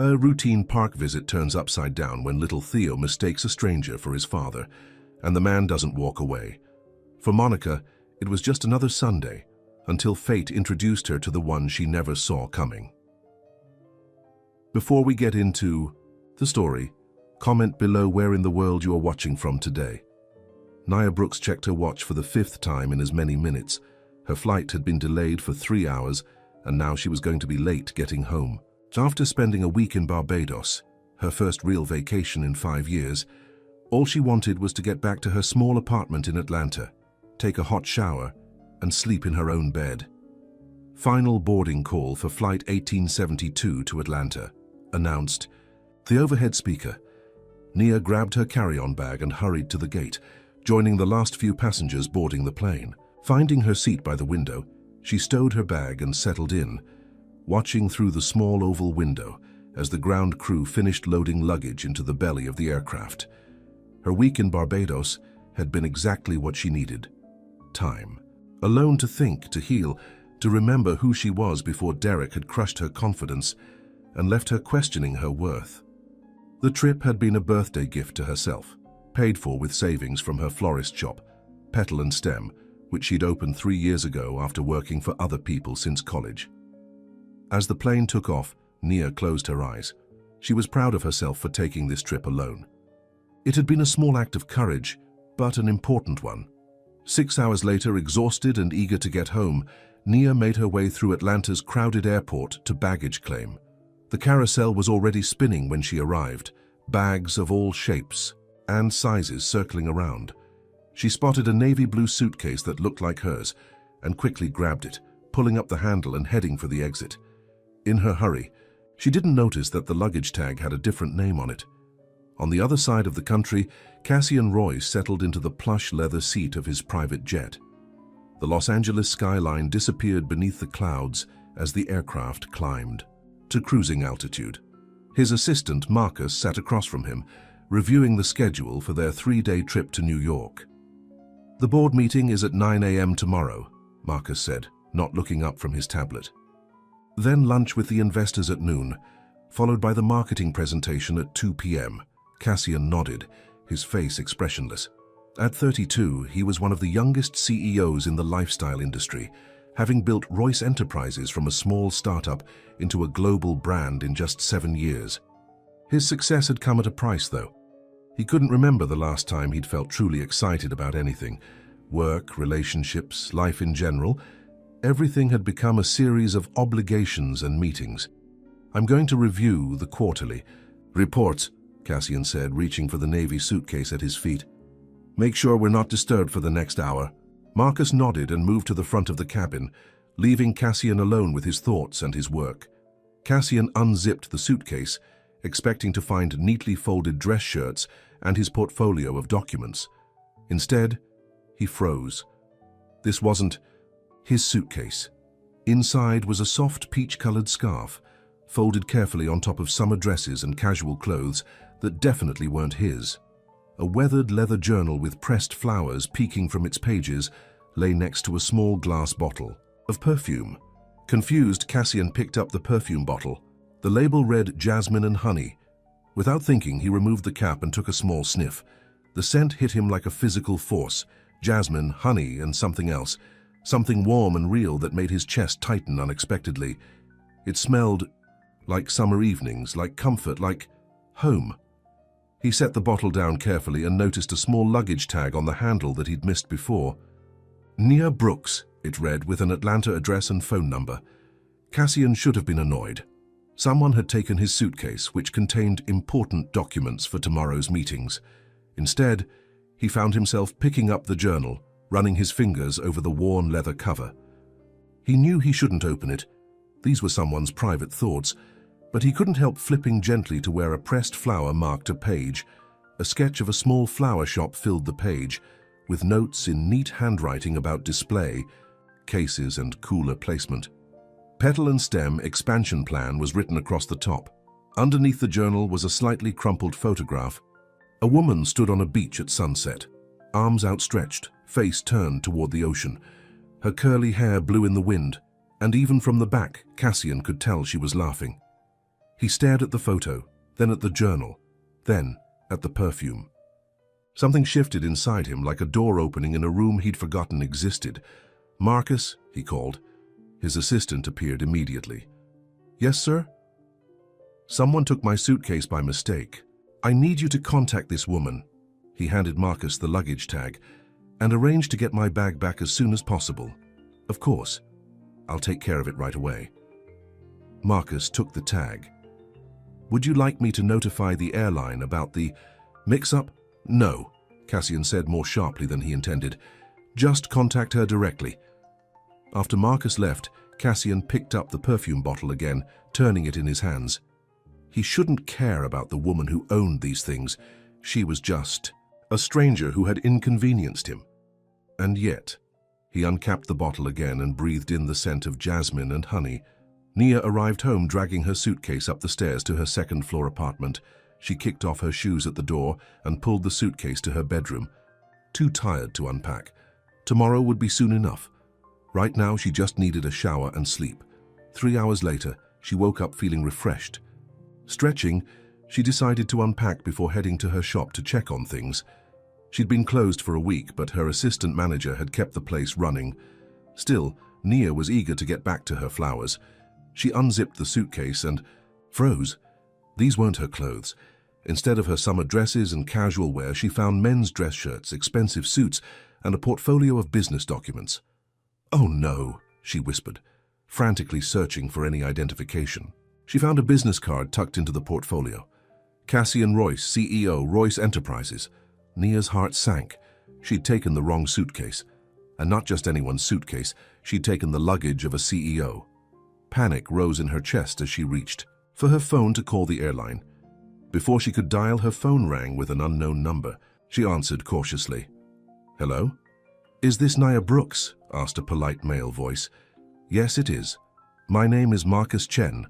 A routine park visit turns upside down when little Theo mistakes a stranger for his father, and the man doesn't walk away. For Monica, it was just another Sunday, until fate introduced her to the one she never saw coming. Before we get into the story, comment below where in the world you are watching from today. Nia Brooks checked her watch for the 5th time in as many minutes. Her flight had been delayed for 3 hours, and now she was going to be late getting home. After spending a week in Barbados, her first real vacation in 5 years, all she wanted was to get back to her small apartment in Atlanta, take a hot shower, and sleep in her own bed. Final boarding call for Flight 1872 to Atlanta, announced. The overhead speaker. Nia grabbed her carry-on bag and hurried to the gate, joining the last few passengers boarding the plane. Finding her seat by the window, she stowed her bag and settled in, watching through the small oval window as the ground crew finished loading luggage into the belly of the aircraft. Her week in Barbados had been exactly what she needed. Time. Alone to think, to heal, to remember who she was before Derek had crushed her confidence and left her questioning her worth. The trip had been a birthday gift to herself, paid for with savings from her florist shop, Petal and Stem, which she'd opened 3 years ago after working for other people since college. As the plane took off, Nia closed her eyes. She was proud of herself for taking this trip alone. It had been a small act of courage, but an important one. 6 hours later, exhausted and eager to get home, Nia made her way through Atlanta's crowded airport to baggage claim. The carousel was already spinning when she arrived, bags of all shapes and sizes circling around. She spotted a navy blue suitcase that looked like hers and quickly grabbed it, pulling up the handle and heading for the exit. In her hurry, she didn't notice that the luggage tag had a different name on it. On the other side of the country, Cassian Royce settled into the plush leather seat of his private jet. The Los Angeles skyline disappeared beneath the clouds as the aircraft climbed to cruising altitude. His assistant, Marcus, sat across from him, reviewing the schedule for their 3-day trip to New York. "The board meeting is at 9 a.m. tomorrow," Marcus said, not looking up from his tablet. Then lunch with the investors at noon, followed by the marketing presentation at 2 p.m. Cassian nodded, his face expressionless. At 32, he was one of the youngest CEOs in the lifestyle industry, having built Royce Enterprises from a small startup into a global brand in just 7 years. His success had come at a price, though. He couldn't remember the last time he'd felt truly excited about anything. Work, relationships, life in general. Everything had become a series of obligations and meetings. "I'm going to review the quarterly reports," Cassian said, reaching for the navy suitcase at his feet. "Make sure we're not disturbed for the next hour." Marcus nodded and moved to the front of the cabin, leaving Cassian alone with his thoughts and his work. Cassian unzipped the suitcase, expecting to find neatly folded dress shirts and his portfolio of documents. Instead, he froze. This wasn't his suitcase. Inside was a soft peach-colored scarf, folded carefully on top of summer dresses and casual clothes that definitely weren't his. A weathered leather journal with pressed flowers peeking from its pages lay next to a small glass bottle of perfume. Confused, Cassian picked up the perfume bottle. The label read Jasmine and Honey. Without thinking, he removed the cap and took a small sniff. The scent hit him like a physical force. Jasmine, honey, and something else. Something warm and real that made his chest tighten unexpectedly. It smelled like summer evenings, like comfort, like home. He set the bottle down carefully and noticed a small luggage tag on the handle that he'd missed before. Nia Brooks, it read, with an Atlanta address and phone number. Cassian should have been annoyed. Someone had taken his suitcase, which contained important documents for tomorrow's meetings. Instead, he found himself picking up the journal, running his fingers over the worn leather cover. He knew he shouldn't open it. These were someone's private thoughts, but he couldn't help flipping gently to where a pressed flower marked a page. A sketch of a small flower shop filled the page, with notes in neat handwriting about display, cases, and cooler placement. Petal and Stem expansion plan was written across the top. Underneath the journal was a slightly crumpled photograph. A woman stood on a beach at sunset, arms outstretched, face turned toward the ocean. Her curly hair blew in the wind, and even from the back, Cassian could tell she was laughing. He stared at the photo, then at the journal, then at the perfume. Something shifted inside him like a door opening in a room he'd forgotten existed. "Marcus," he called. His assistant appeared immediately. "Yes, sir?" "Someone took my suitcase by mistake. I need you to contact this woman." He handed Marcus the luggage tag, "and arrange to get my bag back as soon as possible." "Of course. I'll take care of it right away." Marcus took the tag. "Would you like me to notify the airline about the mix-up?" "No," Cassian said more sharply than he intended. "Just contact her directly." After Marcus left, Cassian picked up the perfume bottle again, turning it in his hands. He shouldn't care about the woman who owned these things. She was just a stranger who had inconvenienced him. And yet, he uncapped the bottle again and breathed in the scent of jasmine and honey. Nia arrived home dragging her suitcase up the stairs to her second-floor apartment. She kicked off her shoes at the door and pulled the suitcase to her bedroom. Too tired to unpack. Tomorrow would be soon enough. Right now, she just needed a shower and sleep. 3 hours later, she woke up feeling refreshed. Stretching, she decided to unpack before heading to her shop to check on things. She'd been closed for a week, but her assistant manager had kept the place running. Still, Nia was eager to get back to her flowers. She unzipped the suitcase and froze. These weren't her clothes. Instead of her summer dresses and casual wear, she found men's dress shirts, expensive suits, and a portfolio of business documents. "Oh no," she whispered, frantically searching for any identification. She found a business card tucked into the portfolio. Cassian Royce, CEO, Royce Enterprises. Nia's heart sank. She'd taken the wrong suitcase. And not just anyone's suitcase, she'd taken the luggage of a CEO. Panic rose in her chest as she reached for her phone to call the airline. Before she could dial, her phone rang with an unknown number. She answered cautiously. "Hello? Is this Nia Brooks?" asked a polite male voice. "Yes, it is. My name is Marcus Chen.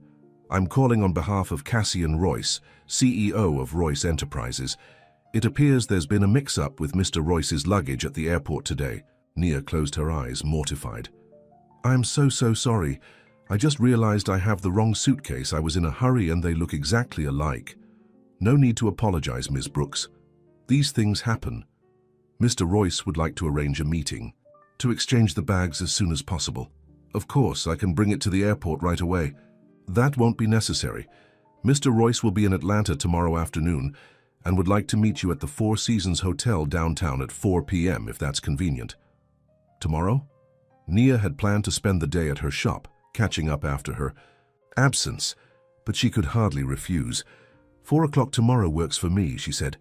I'm calling on behalf of Cassian Royce, CEO of Royce Enterprises. It appears there's been a mix-up with Mr. Royce's luggage at the airport today." Nia closed her eyes, mortified. "I'm so sorry. I just realized I have the wrong suitcase. I was in a hurry and they look exactly alike." "No need to apologize, Ms. Brooks. These things happen. Mr. Royce would like to arrange a meeting to exchange the bags as soon as possible." "Of course, I can bring it to the airport right away." "That won't be necessary. Mr. Royce will be in Atlanta tomorrow afternoon and would like to meet you at the Four Seasons Hotel downtown at 4 p.m. if that's convenient." Tomorrow? Nia had planned to spend the day at her shop, catching up after her absence, but she could hardly refuse. 4 o'clock tomorrow works for me, she said.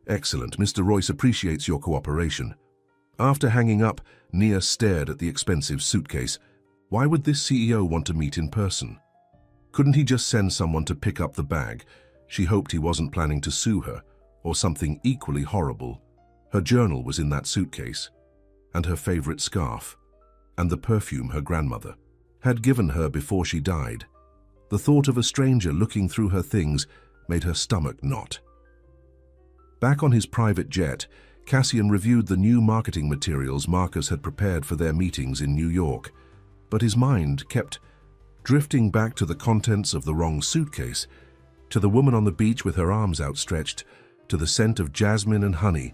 "Excellent. Mr. Royce appreciates your cooperation." After hanging up, Nia stared at the expensive suitcase. Why would this CEO want to meet in person? Couldn't he just send someone to pick up the bag? She hoped he wasn't planning to sue her, or something equally horrible. Her journal was in that suitcase, and her favorite scarf, and the perfume her grandmother had given her before she died. The thought of a stranger looking through her things made her stomach knot. Back on his private jet, Cassian reviewed the new marketing materials Marcus had prepared for their meetings in New York, but his mind kept drifting back to the contents of the wrong suitcase, to the woman on the beach with her arms outstretched, to the scent of jasmine and honey.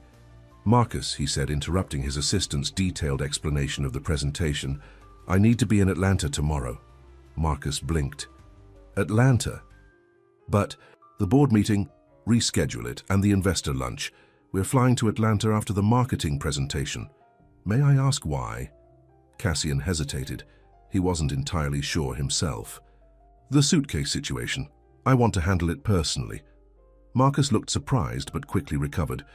"Marcus," he said, interrupting his assistant's detailed explanation of the presentation, "I need to be in Atlanta tomorrow." Marcus blinked. "Atlanta? But the board meeting, reschedule it, and the investor lunch. We're flying to Atlanta after the marketing presentation." "May I ask why?" Cassian hesitated. He wasn't entirely sure himself. "The suitcase situation. I want to handle it personally." Marcus looked surprised but quickly recovered.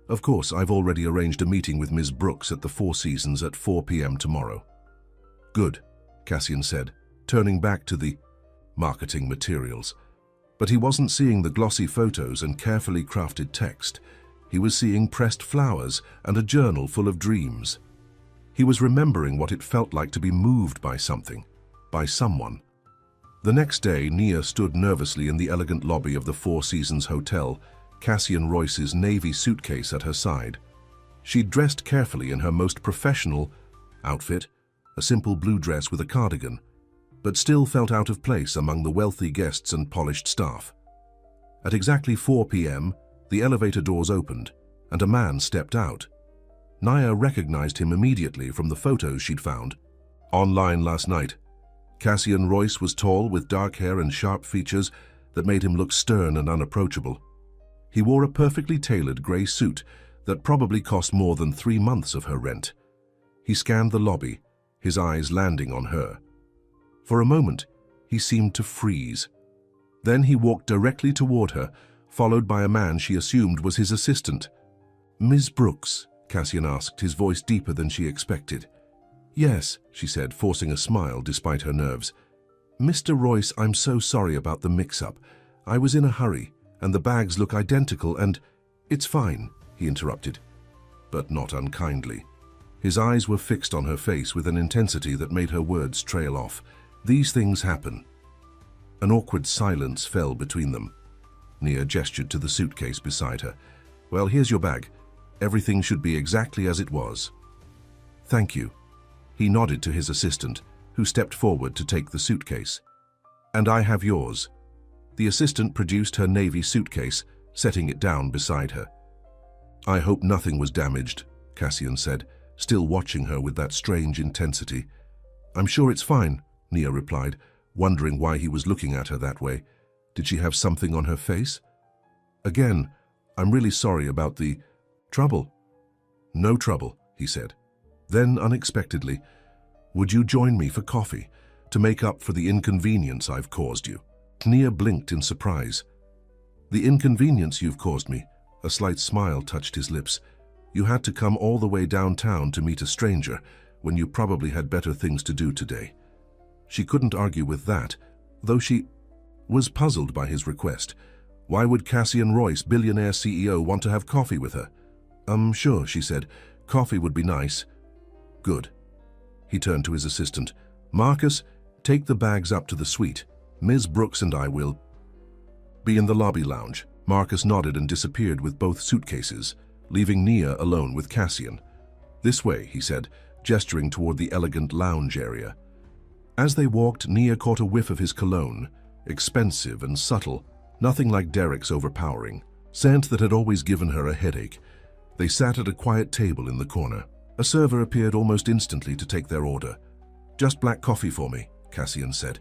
"Of course, I've already arranged a meeting with Ms. Brooks at the Four Seasons at 4 p.m. tomorrow." "Good," Cassian said, turning back to the marketing materials. But he wasn't seeing the glossy photos and carefully crafted text. He was seeing pressed flowers and a journal full of dreams. He was remembering what it felt like to be moved by something, by someone. The next day, Nia stood nervously in the elegant lobby of the Four Seasons Hotel, Cassian Royce's navy suitcase at her side. She'd dressed carefully in her most professional outfit, a simple blue dress with a cardigan. but still felt out of place among the wealthy guests and polished staff. At exactly 4 p.m., the elevator doors opened, and a man stepped out. Naya recognized him immediately from the photos she'd found online last night. Cassian Royce was tall, with dark hair and sharp features that made him look stern and unapproachable. He wore a perfectly tailored grey suit that probably cost more than 3 months of her rent. He scanned the lobby, his eyes landing on her. For a moment, he seemed to freeze. Then he walked directly toward her, followed by a man she assumed was his assistant. "Ms. Brooks?" Cassian asked, his voice deeper than she expected. "Yes," she said, forcing a smile despite her nerves. "Mr. Royce, I'm so sorry about the mix-up. I was in a hurry, and the bags look identical and—" "It's fine," he interrupted, but not unkindly. His eyes were fixed on her face with an intensity that made her words trail off. "These things happen." An awkward silence fell between them. Nia gestured to the suitcase beside her. "Well, here's your bag. Everything should be exactly as it was." "Thank you." He nodded to his assistant, who stepped forward to take the suitcase. "And I have yours." The assistant produced her navy suitcase, setting it down beside her. "I hope nothing was damaged," Cassian said, still watching her with that strange intensity. "I'm sure it's fine," Nia replied, wondering why he was looking at her that way. Did she have something on her face? "Again, I'm really sorry about the trouble." "No trouble," he said. Then, unexpectedly, "Would you join me for coffee, to make up for the inconvenience I've caused you?" Nia blinked in surprise. "The inconvenience you've caused me?" A slight smile touched his lips. "You had to come all the way downtown to meet a stranger, when you probably had better things to do today." She couldn't argue with that, though she was puzzled by his request. Why would Cassian Royce, billionaire CEO, want to have coffee with her? Sure," she said. "Coffee would be nice." "Good." He turned to his assistant. "Marcus, take the bags up to the suite. Ms. Brooks and I will be in the lobby lounge." Marcus nodded and disappeared with both suitcases, leaving Nia alone with Cassian. "This way," he said, gesturing toward the elegant lounge area. As they walked, Nia caught a whiff of his cologne, expensive and subtle, nothing like Derek's overpowering, scent that had always given her a headache. They sat at a quiet table in the corner. A server appeared almost instantly to take their order. "Just black coffee for me," Cassian said.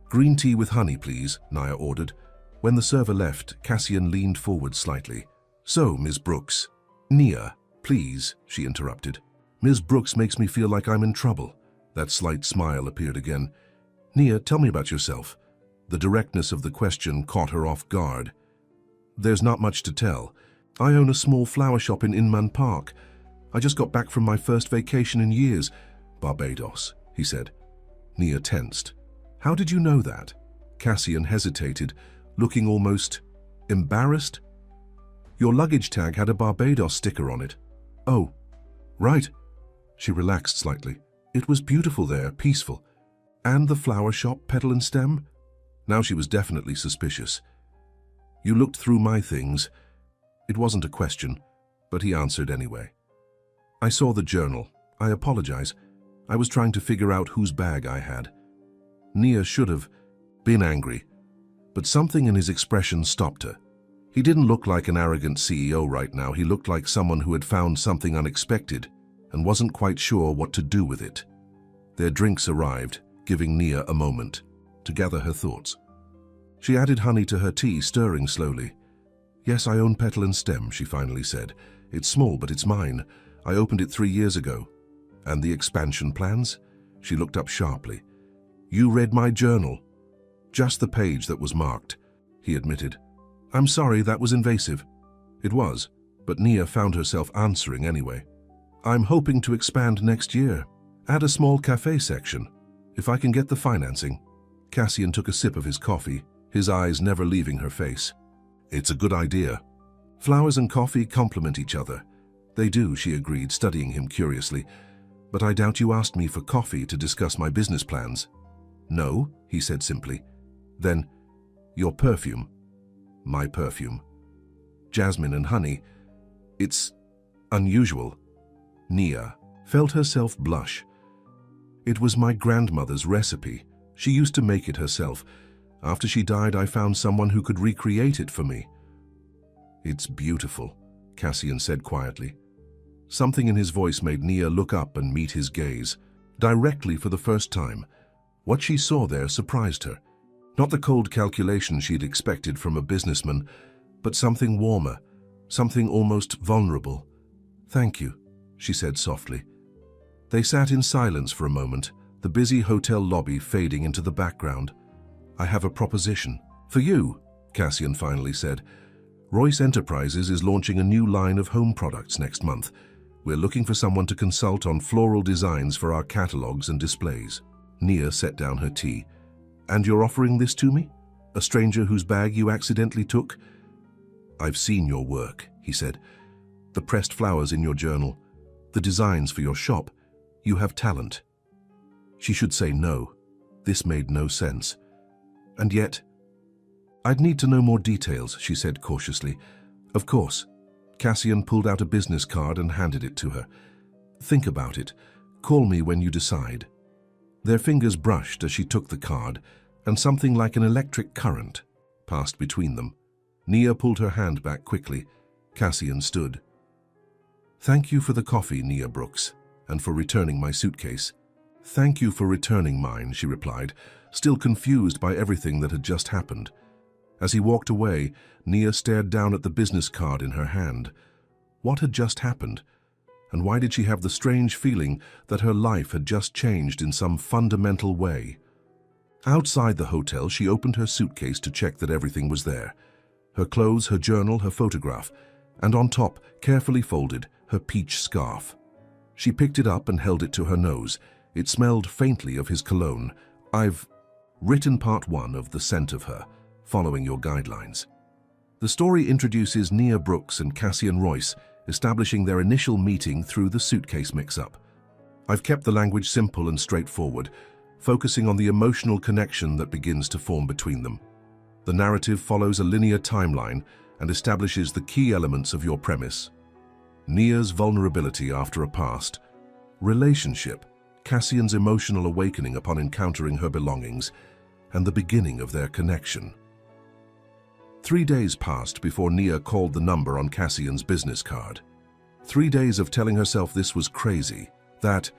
"Green tea with honey, please," Nia ordered. When the server left, Cassian leaned forward slightly. "So, Ms. Brooks—" "Nia, please," she interrupted. "Ms. Brooks makes me feel like I'm in trouble." That slight smile appeared again. "Nia, tell me about yourself." The directness of the question caught her off guard. "There's not much to tell. I own a small flower shop in Inman Park. I just got back from my first vacation in years." "Barbados," he said. Nia tensed. "How did you know that?" Cassian hesitated, looking almost embarrassed. "Your luggage tag had a Barbados sticker on it." "Oh, right." She relaxed slightly. "It was beautiful there, peaceful. And the flower shop, petal and stem?" Now she was definitely suspicious. "You looked through my things." It wasn't a question, but he answered anyway. "I saw the journal. I apologize. I was trying to figure out whose bag I had." Nia should have been angry, but something in his expression stopped her. He didn't look like an arrogant CEO right now. He looked like someone who had found something unexpected and wasn't quite sure what to do with it. Their drinks arrived, giving Nia a moment to gather her thoughts. She added honey to her tea, stirring slowly. "Yes, I own petal and stem," she finally said. "It's small, but it's mine. I opened it 3 years ago." "And the expansion plans?" She looked up sharply. "You read my journal?" "Just the page that was marked," he admitted. "I'm sorry, that was invasive." It was, but Nia found herself answering anyway. "I'm hoping to expand next year. Add a small cafe section, if I can get the financing." Cassian took a sip of his coffee, his eyes never leaving her face. "It's a good idea." "Flowers and coffee complement each other." "They do," she agreed, studying him curiously. "But I doubt you asked me for coffee to discuss my business plans." "No," he said simply. "Then, your perfume." "My perfume." "Jasmine and honey. It's unusual." Nia felt herself blush. "It was my grandmother's recipe," She used to make it herself. After she died, I found someone who could recreate it for me." "It's beautiful," Cassian said quietly. Something in his voice made Nia look up and meet his gaze, directly for the first time. What she saw there surprised her. Not the cold calculation she'd expected from a businessman, but something warmer, something almost vulnerable. "Thank you," she said softly. They sat in silence for a moment, the busy hotel lobby fading into the background. "I have a proposition." "For you," Cassian finally said. "Royce Enterprises is launching a new line of home products next month. We're looking for someone to consult on floral designs for our catalogs and displays." Nia set down her tea. "And you're offering this to me? A stranger whose bag you accidentally took?" "I've seen your work," he said. "The pressed flowers in your journal, the designs for your shop. You have talent." She should say no. This made no sense. And yet, "I'd need to know more details," she said cautiously. "Of course." Cassian pulled out a business card and handed it to her. "Think about it. Call me when you decide." Their fingers brushed as she took the card, and something like an electric current passed between them. Nia pulled her hand back quickly. Cassian stood. "Thank you for the coffee, Nia Brooks, and for returning my suitcase." "Thank you for returning mine," she replied, still confused by everything that had just happened. As he walked away, Nia stared down at the business card in her hand. What had just happened? And why did she have the strange feeling that her life had just changed in some fundamental way? Outside the hotel, she opened her suitcase to check that everything was there. Her clothes, her journal, her photograph, and on top, carefully folded, her peach scarf. She picked it up and held it to her nose. It smelled faintly of his cologne. "I've written part 1 of The Scent of Her, following your guidelines." The story introduces Nia Brooks and Cassian Royce, establishing their initial meeting through the suitcase mix-up. I've kept the language simple and straightforward, focusing on the emotional connection that begins to form between them. The narrative follows a linear timeline and establishes the key elements of your premise. Nia's vulnerability after a past, relationship, Cassian's emotional awakening upon encountering her belongings, and the beginning of their connection. 3 days passed before Nia called the number on Cassian's business card. 3 days of telling herself this was crazy, that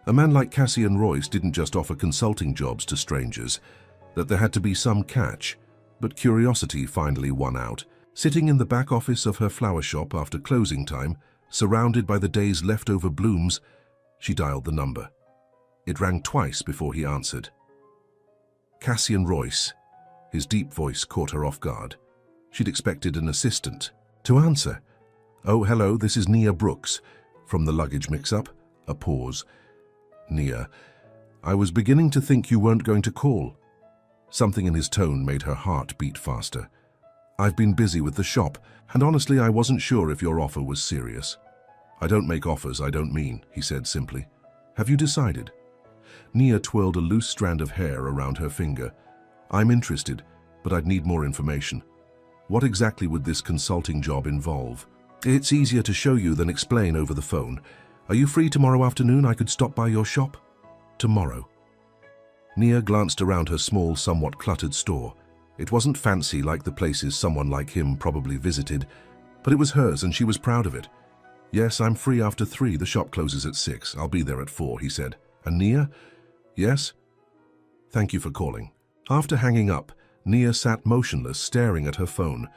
a man like Cassian Royce didn't just offer consulting jobs to strangers, that there had to be some catch, but curiosity finally won out. Sitting in the back office of her flower shop after closing time, surrounded by the day's leftover blooms, she dialed the number. It rang twice before he answered. Cassian Royce. His deep voice caught her off guard. She'd expected an assistant to answer. "Oh, hello, this is Nia Brooks." From the luggage mix-up, a pause. "Nia, I was beginning to think you weren't going to call." Something in his tone made her heart beat faster. "I've been busy with the shop, and honestly, I wasn't sure if your offer was serious." "I don't make offers I don't mean," he said simply. "Have you decided?" Nia twirled a loose strand of hair around her finger. "I'm interested, but I'd need more information. What exactly would this consulting job involve?" "It's easier to show you than explain over the phone. Are you free tomorrow afternoon? I could stop by your shop." "Tomorrow." Nia glanced around her small, somewhat cluttered store. It wasn't fancy like the places someone like him probably visited, but it was hers and she was proud of it. "Yes, I'm free after 3. The shop closes at 6. I'll be there at 4, he said. "And Nia?" "Yes?" "Thank you for calling." After hanging up, Nia sat motionless, staring at her phone.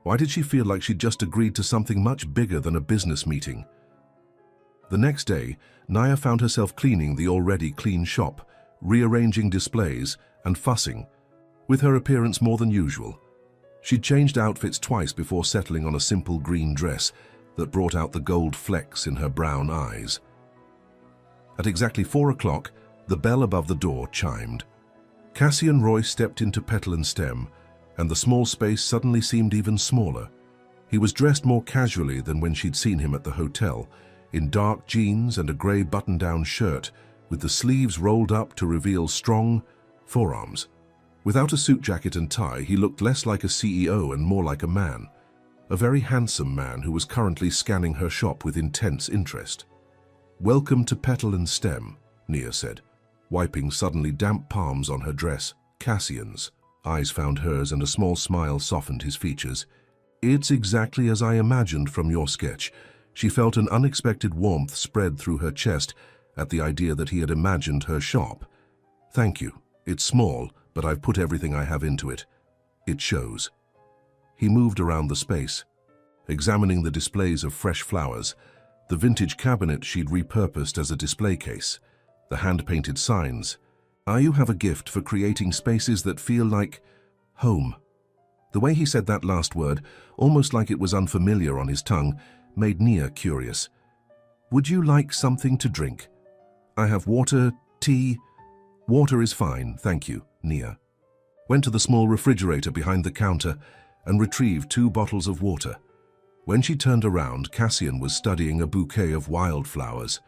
Why did she feel like she'd just agreed to something much bigger than a business meeting? The next day, Nia found herself cleaning the already clean shop, rearranging displays, and fussing, with her appearance more than usual. She'd changed outfits twice before settling on a simple green dress that brought out the gold flecks in her brown eyes. At exactly 4 o'clock, the bell above the door chimed. Cassian Royce stepped into Petal and Stem, and the small space suddenly seemed even smaller. He was dressed more casually than when she'd seen him at the hotel, in dark jeans and a grey button-down shirt, with the sleeves rolled up to reveal strong forearms. Without a suit jacket and tie, he looked less like a CEO and more like a man. A very handsome man who was currently scanning her shop with intense interest. "Welcome to Petal and Stem," Nia said. wiping suddenly damp palms on her dress. Cassian's eyes found hers and a small smile softened his features. It's exactly as I imagined from your sketch. She felt an unexpected warmth spread through her chest at the idea that he had imagined her shop. Thank you. It's small, but I've put everything I have into it. It shows. He moved around the space, examining the displays of fresh flowers, the vintage cabinet she'd repurposed as a display case, the hand-painted signs. You have a gift for creating spaces that feel like home. The way he said that last word, almost like it was unfamiliar on his tongue, made Nia curious. Would you like something to drink? I have water, tea. Water is fine, thank you, Nia went to the small refrigerator behind the counter and retrieved 2 bottles of water. When she turned around, Cassian was studying a bouquet of wildflowers.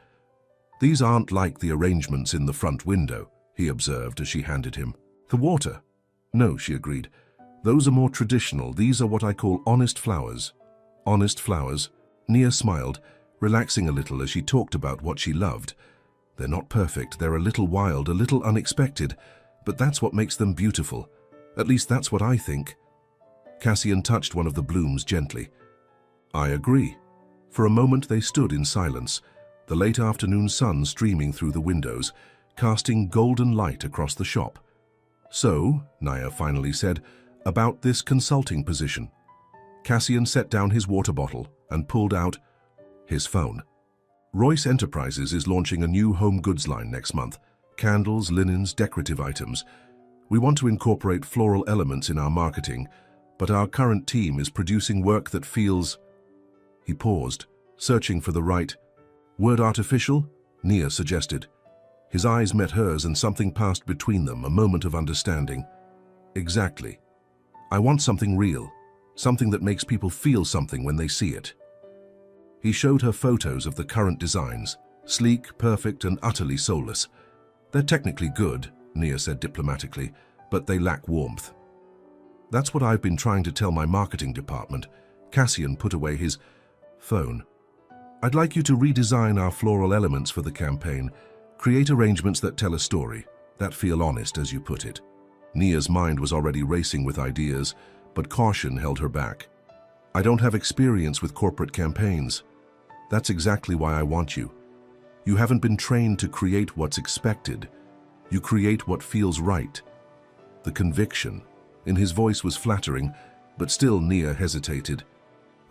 These aren't like the arrangements in the front window, he observed as she handed him the water. No, she agreed. Those are more traditional. These are what I call honest flowers. Honest flowers? Nia smiled, relaxing a little as she talked about what she loved. They're not perfect, they're a little wild, a little unexpected, but that's what makes them beautiful. At least that's what I think. Cassian touched one of the blooms gently. I agree. For a moment they stood in silence, the late afternoon sun streaming through the windows, casting golden light across the shop. So, Nia finally said, about this consulting position. Cassian set down his water bottle and pulled out his phone. Royce Enterprises is launching a new home goods line next month. Candles, linens, decorative items. We want to incorporate floral elements in our marketing, but our current team is producing work that feels... He paused, searching for the right word. Artificial? Nia suggested. His eyes met hers and something passed between them, a moment of understanding. Exactly. I want something real, something that makes people feel something when they see it. He showed her photos of the current designs, sleek, perfect, and utterly soulless. They're technically good, Nia said diplomatically, but they lack warmth. That's what I've been trying to tell my marketing department. Cassian put away his phone. I'd like you to redesign our floral elements for the campaign, create arrangements that tell a story, that feel honest, as you put it. Nia's mind was already racing with ideas, but caution held her back. I don't have experience with corporate campaigns. That's exactly why I want you. You haven't been trained to create what's expected. You create what feels right. The conviction in his voice was flattering, but still Nia hesitated.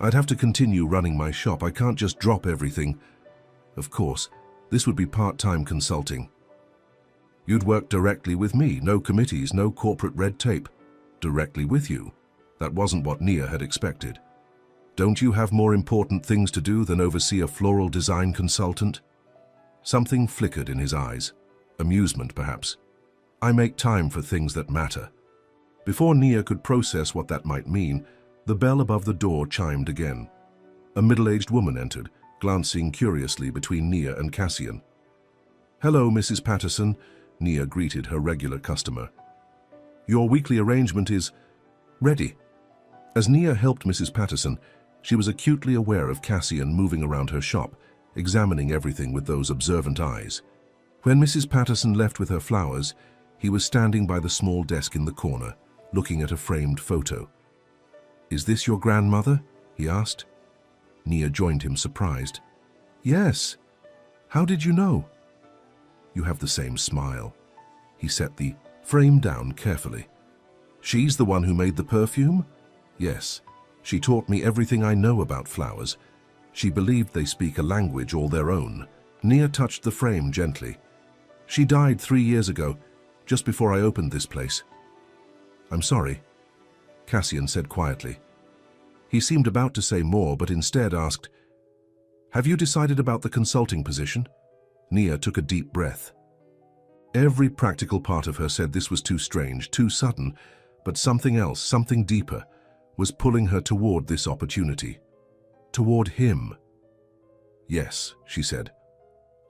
I'd have to continue running my shop. I can't just drop everything. Of course, this would be part-time consulting. You'd work directly with me, no committees, no corporate red tape. Directly with you. That wasn't what Nia had expected. Don't you have more important things to do than oversee a floral design consultant? Something flickered in his eyes. Amusement, perhaps. I make time for things that matter. Before Nia could process what that might mean, the bell above the door chimed again. A middle-aged woman entered, glancing curiously between Nia and Cassian. Hello, Mrs. Patterson, Nia greeted her regular customer. Your weekly arrangement is ready. As Nia helped Mrs. Patterson, she was acutely aware of Cassian moving around her shop, examining everything with those observant eyes. When Mrs. Patterson left with her flowers, he was standing by the small desk in the corner, looking at a framed photo. Is this your grandmother? He asked. Nia joined him, surprised. Yes. How did you know? You have the same smile. He set the frame down carefully. She's the one who made the perfume? Yes. She taught me everything I know about flowers. She believed they speak a language all their own. Nia touched the frame gently. She died 3 years ago, just before I opened this place. I'm sorry, Cassian said quietly. He seemed about to say more, but instead asked, Have you decided about the consulting position? Nia took a deep breath. Every practical part of her said this was too strange, too sudden, but something else, something deeper, was pulling her toward this opportunity. Toward him. Yes, she said.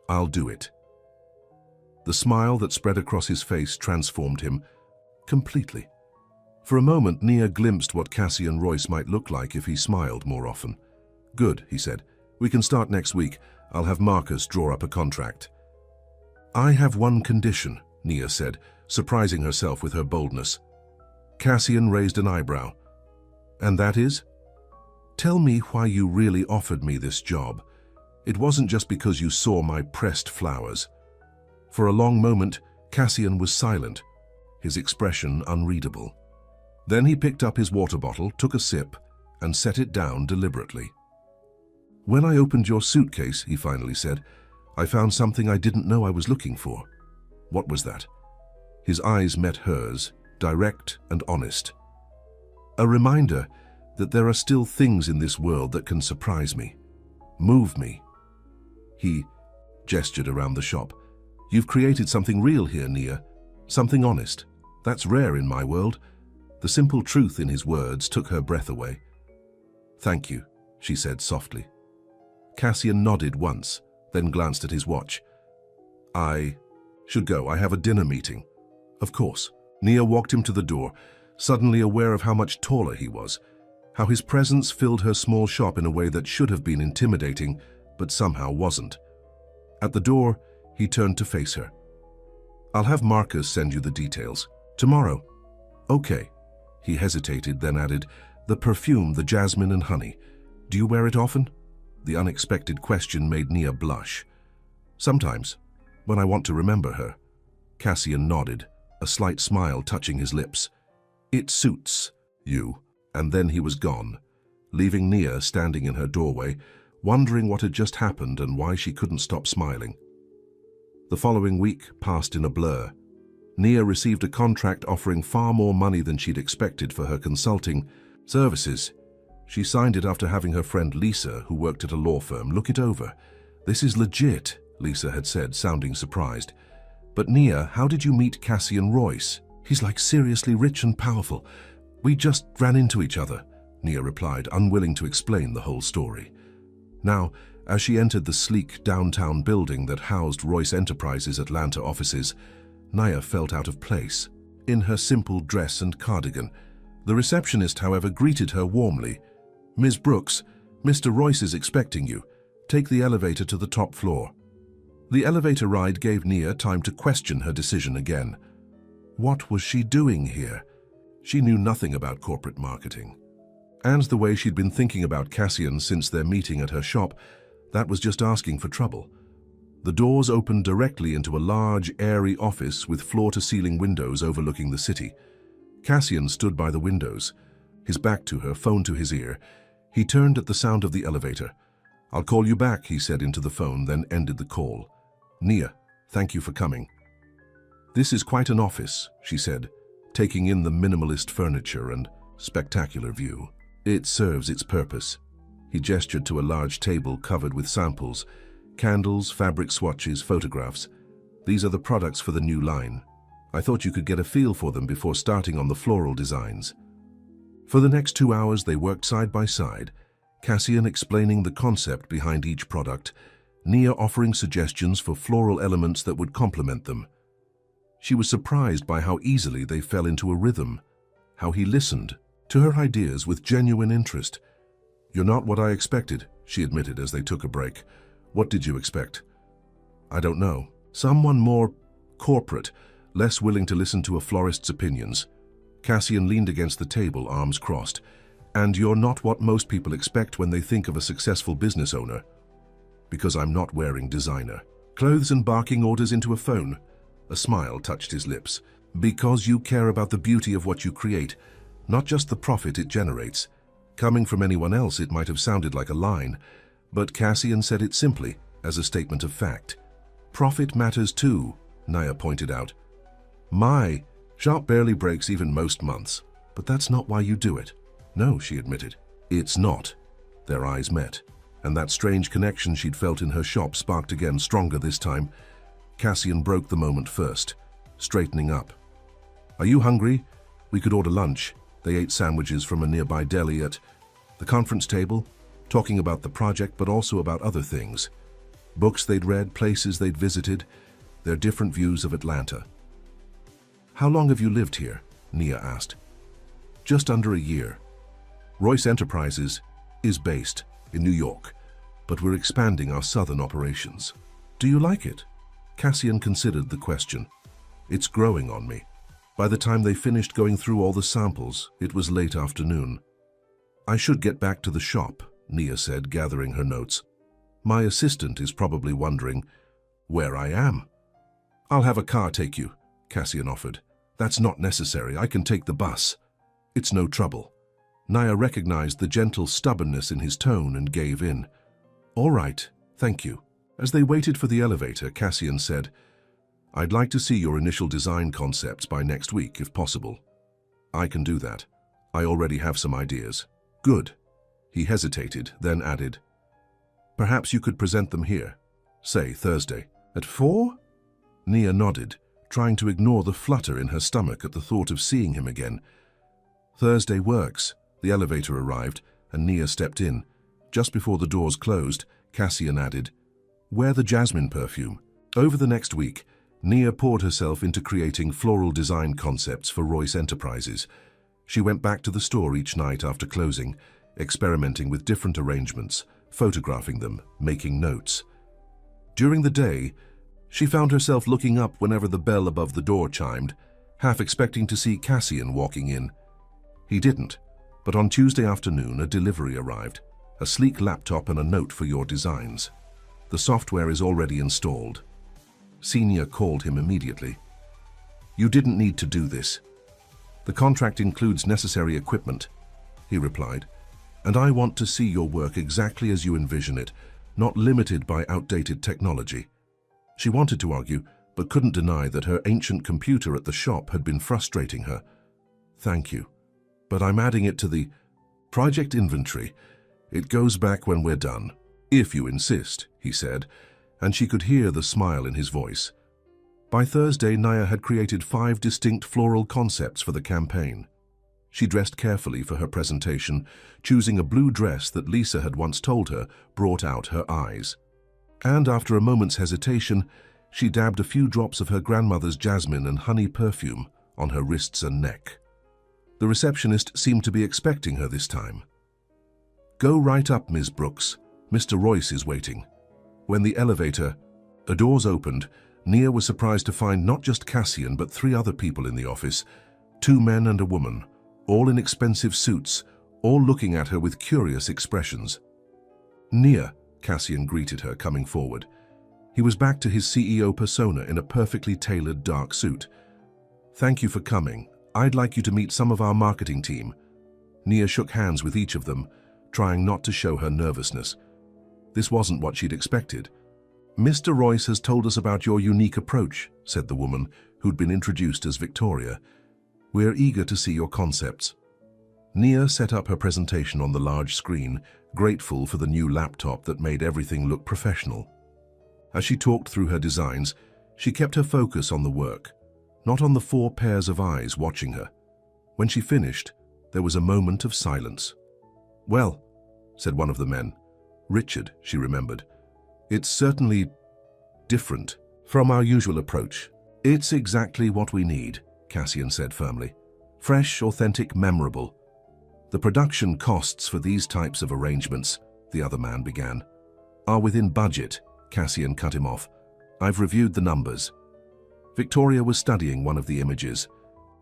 I'll do it. The smile that spread across his face transformed him completely. For a moment, Nia glimpsed what Cassian Royce might look like if he smiled more often. Good, he said. We can start next week. I'll have Marcus draw up a contract. "I have one condition," Nia said, surprising herself with her boldness. Cassian raised an eyebrow. "And that is?" "Tell me why you really offered me this job. It wasn't just because you saw my pressed flowers." For a long moment, Cassian was silent, his expression unreadable. Then he picked up his water bottle, took a sip, and set it down deliberately. "When I opened your suitcase," he finally said, "I found something I didn't know I was looking for." "What was that?" His eyes met hers, direct and honest. "A reminder that there are still things in this world that can surprise me, move me." He gestured around the shop. "You've created something real here, Nia. Something honest. That's rare in my world." The simple truth in his words took her breath away. "Thank you," she said softly. Cassian nodded once, then glanced at his watch. "I should go. I have a dinner meeting." "Of course." Nia walked him to the door, suddenly aware of how much taller he was, how his presence filled her small shop in a way that should have been intimidating, but somehow wasn't. At the door, he turned to face her. "I'll have Marcus send you the details. Tomorrow." "Okay." He hesitated, then added, "The perfume, the jasmine and honey. Do you wear it often?" The unexpected question made Nia blush. "Sometimes, when I want to remember her." Cassian nodded, a slight smile touching his lips. "It suits you." And then he was gone, leaving Nia standing in her doorway, wondering what had just happened and why she couldn't stop smiling. The following week passed in a blur. Nia received a contract offering far more money than she'd expected for her consulting services. She signed it after having her friend Lisa, who worked at a law firm, look it over. "This is legit," Lisa had said, sounding surprised. "But Nia, how did you meet Cassian Royce? He's like seriously rich and powerful. We just ran into each other," Nia replied, unwilling to explain the whole story. Now, as she entered the sleek downtown building that housed Royce Enterprises' Atlanta offices, Nia felt out of place. In her simple dress and cardigan, the receptionist, however, greeted her warmly. "Ms. Brooks, Mr. Royce is expecting you. Take the elevator to the top floor." The elevator ride gave Nia time to question her decision again. What was she doing here? She knew nothing about corporate marketing. And the way she'd been thinking about Cassian since their meeting at her shop, that was just asking for trouble. The doors opened directly into a large, airy office with floor-to-ceiling windows overlooking the city. Cassian stood by the windows, his back to her, phone to his ear. He turned at the sound of the elevator. "I'll call you back," he said into the phone, then ended the call. "Nia, thank you for coming." "This is quite an office," she said, taking in the minimalist furniture and spectacular view. "It serves its purpose." He gestured to a large table covered with samples, candles, fabric swatches, photographs. "These are the products for the new line. I thought you could get a feel for them before starting on the floral designs." For the next 2 hours, they worked side by side, Cassian explaining the concept behind each product, Nia offering suggestions for floral elements that would complement them. She was surprised by how easily they fell into a rhythm, how he listened to her ideas with genuine interest. "You're not what I expected," she admitted as they took a break. "What did you expect?" "I don't know. Someone more corporate, less willing to listen to a florist's opinions." Cassian leaned against the table, arms crossed. "And you're not what most people expect when they think of a successful business owner." "Because I'm not wearing designer clothes and barking orders into a phone." A smile touched his lips. "Because you care about the beauty of what you create, not just the profit it generates." Coming from anyone else, it might have sounded like a line, but Cassian said it simply, as a statement of fact. "Profit matters too," Nia pointed out. "My shop barely breaks even most months, but that's not why you do it." "No," she admitted. "It's not." Their eyes met, and that strange connection she'd felt in her shop sparked again, stronger this time. Cassian broke the moment first, straightening up. "Are you hungry? We could order lunch." They ate sandwiches from a nearby deli at the conference table, talking about the project but also about other things. Books they'd read, places they'd visited, their different views of Atlanta. "How long have you lived here?" Nia asked. "Just under a year. Royce Enterprises is based in New York, but we're expanding our southern operations." "Do you like it?" Cassian considered the question. It's growing on me. By the time they finished going through all the samples, it was late afternoon. I should get back to the shop, Nia said, gathering her notes. My assistant is probably wondering where I am. I'll have a car take you, Cassian offered. That's not necessary. I can take the bus. It's no trouble. Nia recognized the gentle stubbornness in his tone and gave in. All right, thank you. As they waited for the elevator, Cassian said, I'd like to see your initial design concepts by next week, if possible. I can do that. I already have some ideas. Good. He hesitated, then added, perhaps you could present them here, say Thursday, at 4? Nia nodded, trying to ignore the flutter in her stomach at the thought of seeing him again. Thursday works. The elevator arrived, and Nia stepped in. Just before the doors closed, Cassian added, wear the jasmine perfume. Over the next week, Nia poured herself into creating floral design concepts for Royce Enterprises. She went back to the store each night after closing, experimenting with different arrangements, photographing them, making notes. During the day, she found herself looking up whenever the bell above the door chimed, half expecting to see Cassian walking in. He didn't, but on Tuesday afternoon a delivery arrived, a sleek laptop and a note for your designs. The software is already installed. Senior called him immediately. You didn't need to do this. The contract includes necessary equipment, he replied, and I want to see your work exactly as you envision it, not limited by outdated technology. She wanted to argue, but couldn't deny that her ancient computer at the shop had been frustrating her. Thank you, but I'm adding it to the project inventory. It goes back when we're done. If you insist, he said, and she could hear the smile in his voice. By Thursday, Nia had created 5 distinct floral concepts for the campaign. She dressed carefully for her presentation, choosing a blue dress that Lisa had once told her brought out her eyes. And after a moment's hesitation, she dabbed a few drops of her grandmother's jasmine and honey perfume on her wrists and neck. The receptionist seemed to be expecting her this time. Go right up, Ms. Brooks. Mr. Royce is waiting. When the doors opened, Nia was surprised to find not just Cassian but 3 other people in the office, 2 men and a woman, all in expensive suits, all looking at her with curious expressions. Nia, Cassian greeted her, coming forward. He was back to his CEO persona in a perfectly tailored dark suit. Thank you for coming. I'd like you to meet some of our marketing team. Nia shook hands with each of them, trying not to show her nervousness. This wasn't what she'd expected. Mr. Royce has told us about your unique approach, said the woman, who'd been introduced as Victoria. We're eager to see your concepts. Nia set up her presentation on the large screen, grateful for the new laptop that made everything look professional. As she talked through her designs, she kept her focus on the work, not on the 4 pairs of eyes watching her. When she finished, there was a moment of silence. Well, said one of the men. Richard, she remembered. It's certainly different from our usual approach. It's exactly what we need, Cassian said firmly. Fresh, authentic, memorable. The production costs for these types of arrangements, the other man began, are within budget, Cassian cut him off. I've reviewed the numbers. Victoria was studying one of the images.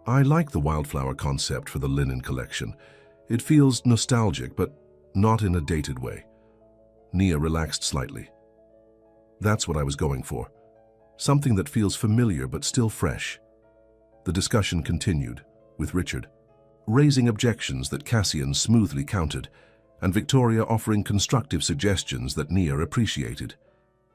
I like the wildflower concept for the linen collection. It feels nostalgic, but not in a dated way. Nia relaxed slightly. That's what I was going for. Something that feels familiar but still fresh. The discussion continued, with Richard raising objections that Cassian smoothly countered, and Victoria offering constructive suggestions that Nia appreciated.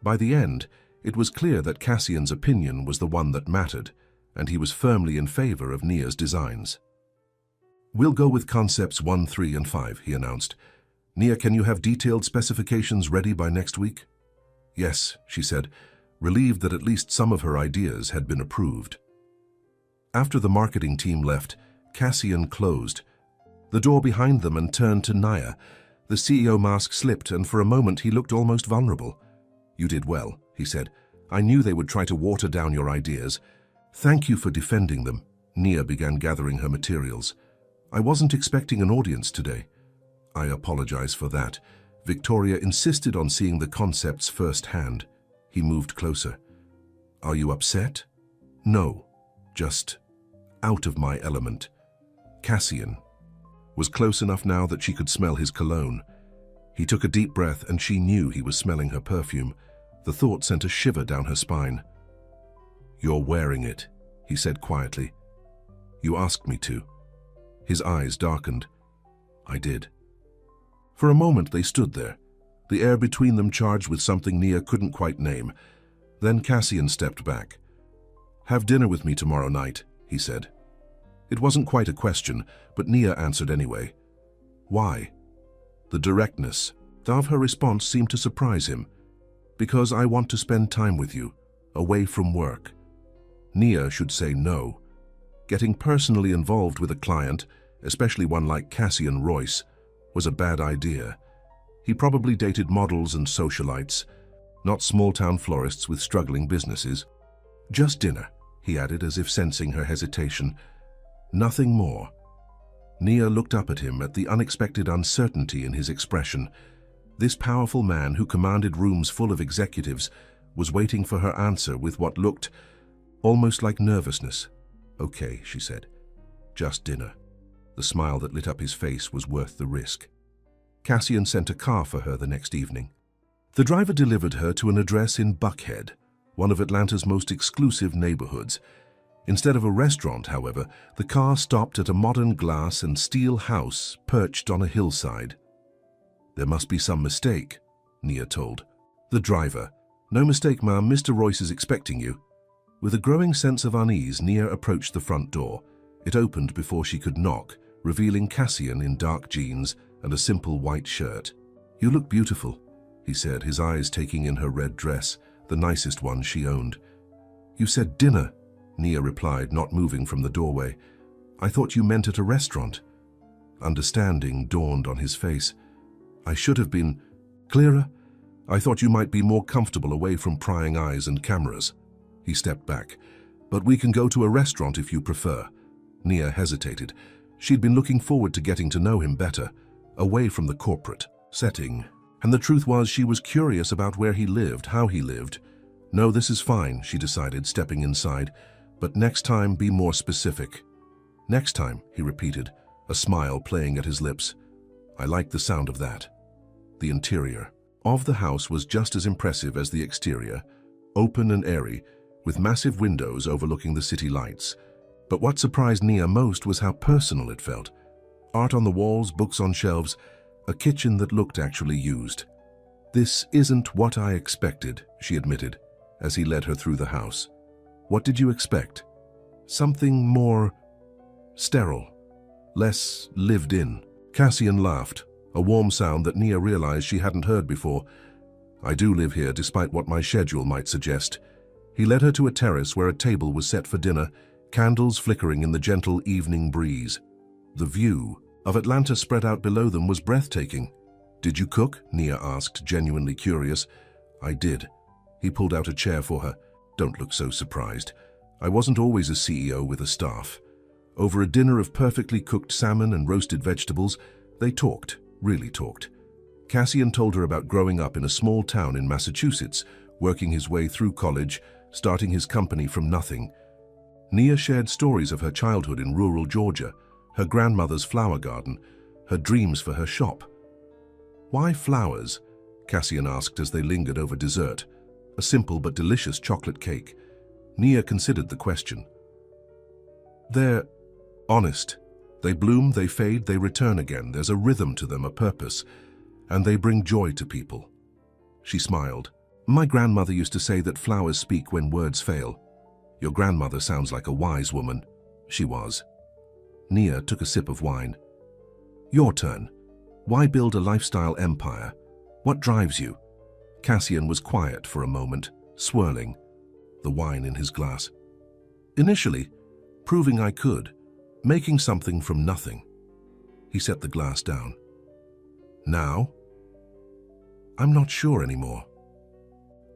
By the end, it was clear that Cassian's opinion was the one that mattered, and he was firmly in favor of Nia's designs. We'll go with concepts 1, 3, and 5, he announced. Nia, can you have detailed specifications ready by next week? Yes, she said, relieved that at least some of her ideas had been approved. After the marketing team left, Cassian closed the door behind them and turned to Nia. The CEO mask slipped, and for a moment he looked almost vulnerable. You did well, he said. I knew they would try to water down your ideas. Thank you for defending them. Nia began gathering her materials. I wasn't expecting an audience today. I apologize for that. Victoria insisted on seeing the concepts firsthand. He moved closer. Are you upset? No, just out of my element. Cassian was close enough now that she could smell his cologne. He took a deep breath and she knew he was smelling her perfume. The thought sent a shiver down her spine. You're wearing it, he said quietly. You asked me to. His eyes darkened. I did. For a moment they stood there, the air between them charged with something Nia couldn't quite name. Then Cassian stepped back. Have dinner with me tomorrow night, he said. It wasn't quite a question, but Nia answered anyway. Why? The directness of her response seemed to surprise him. Because I want to spend time with you, away from work. Nia should say no. Getting personally involved with a client, especially one like Cassian Royce, was a bad idea. He probably dated models and socialites, not small-town florists with struggling businesses. Just dinner, he added as if sensing her hesitation. Nothing more. Nia looked up at him at the unexpected uncertainty in his expression. This powerful man who commanded rooms full of executives was waiting for her answer with what looked almost like nervousness. Okay, she said. Just dinner. The smile that lit up his face was worth the risk. Cassian sent a car for her the next evening. The driver delivered her to an address in Buckhead, one of Atlanta's most exclusive neighborhoods. Instead of a restaurant, however, the car stopped at a modern glass and steel house perched on a hillside. There must be some mistake, Nia told. The driver. No mistake, ma'am, Mr. Royce is expecting you. With a growing sense of unease, Nia approached the front door. It opened before she could knock, revealing Cassian in dark jeans and a simple white shirt. You look beautiful, he said, his eyes taking in her red dress, the nicest one she owned. You said dinner, Nia replied, not moving from the doorway. I thought you meant at a restaurant. Understanding dawned on his face. I should have been clearer. I thought you might be more comfortable away from prying eyes and cameras. He stepped back. But we can go to a restaurant if you prefer. Nia hesitated. She'd been looking forward to getting to know him better, away from the corporate setting. And the truth was, she was curious about where he lived, how he lived. No, this is fine, she decided, stepping inside. But next time, be more specific. Next time, he repeated, a smile playing at his lips. I like the sound of that. The interior of the house was just as impressive as the exterior, open and airy, with massive windows overlooking the city lights. But what surprised Nia most was how personal it felt. Art on the walls, books on shelves, a kitchen that looked actually used. This isn't what I expected, she admitted, as he led her through the house. What did you expect? Something more sterile, less lived in. Cassian laughed, a warm sound that Nia realized she hadn't heard before. I do live here despite what my schedule might suggest. He led her to a terrace where a table was set for dinner, candles flickering in the gentle evening breeze. The view of Atlanta spread out below them was breathtaking. Did you cook? Nia asked, genuinely curious. I did. He pulled out a chair for her. Don't look so surprised. I wasn't always a CEO with a staff. Over a dinner of perfectly cooked salmon and roasted vegetables, they talked, really talked. Cassian told her about growing up in a small town in Massachusetts, working his way through college, starting his company from nothing. Nia shared stories of her childhood in rural Georgia, her grandmother's flower garden, her dreams for her shop. Why flowers? Cassian asked as they lingered over dessert, a simple but delicious chocolate cake. Nia considered the question. They're honest. They bloom, they fade, they return again. There's a rhythm to them, a purpose, and they bring joy to people. She smiled. My grandmother used to say that flowers speak when words fail. Your grandmother sounds like a wise woman. She was. Nia took a sip of wine. Your turn. Why build a lifestyle empire? What drives you? Cassian was quiet for a moment, swirling, the wine in his glass. Initially, proving I could, making something from nothing. He set the glass down. Now? I'm not sure anymore.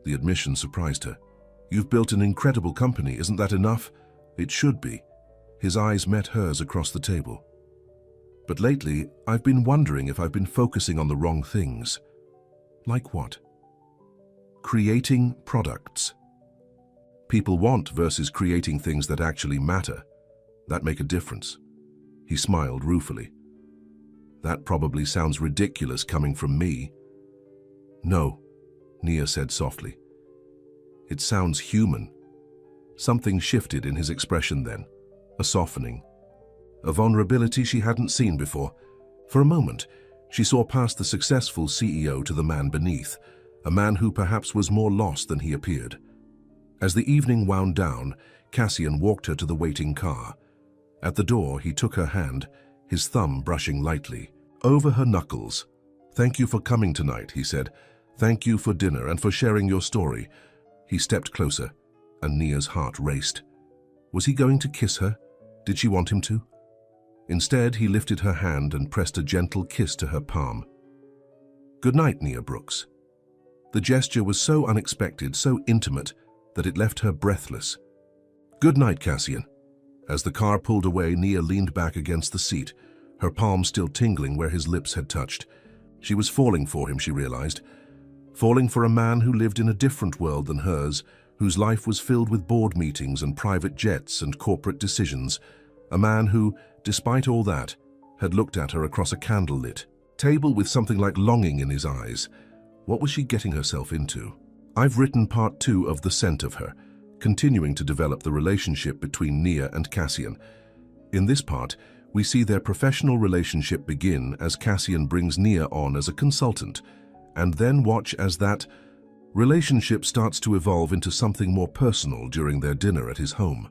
The admission surprised her. You've built an incredible company, isn't that enough? It should be. His eyes met hers across the table. But lately, I've been wondering if I've been focusing on the wrong things. Like what? Creating products. People want versus creating things that actually matter, that make a difference. He smiled ruefully. That probably sounds ridiculous coming from me. No, Nia said softly. It sounds human. Something shifted in his expression then, a softening. A vulnerability she hadn't seen before. For a moment, she saw past the successful CEO to the man beneath, a man who perhaps was more lost than he appeared. As the evening wound down, Cassian walked her to the waiting car. At the door, he took her hand, his thumb brushing lightly over her knuckles. "Thank you for coming tonight," he said. "Thank you for dinner and for sharing your story." He stepped closer, and Nia's heart raced. Was he going to kiss her? Did she want him to? Instead, he lifted her hand and pressed a gentle kiss to her palm. "Good night, Nia Brooks." The gesture was so unexpected, so intimate, that it left her breathless. "Good night, Cassian." As the car pulled away, Nia leaned back against the seat, her palm still tingling where his lips had touched. She was falling for him, she realized. Falling for a man who lived in a different world than hers, whose life was filled with board meetings and private jets and corporate decisions. A man who, despite all that, had looked at her across a candlelit table with something like longing in his eyes. What was she getting herself into? I've written part 2 of The Scent of Her, continuing to develop the relationship between Nia and Cassian. In this part, we see their professional relationship begin as Cassian brings Nia on as a consultant, and then watch as that relationship starts to evolve into something more personal during their dinner at his home.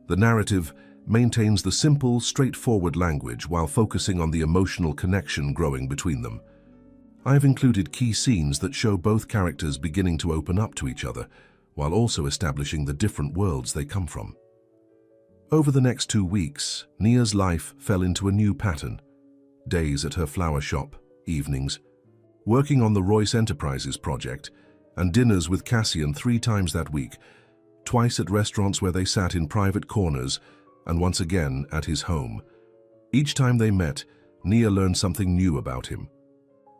The narrative maintains the simple, straightforward language while focusing on the emotional connection growing between them. I've included key scenes that show both characters beginning to open up to each other, while also establishing the different worlds they come from. Over the next 2 weeks, Nia's life fell into a new pattern. Days at her flower shop, evenings, working on the Royce Enterprises project, and dinners with Cassian 3 times that week, twice at restaurants where they sat in private corners, and once again at his home. Each time they met, Nia learned something new about him.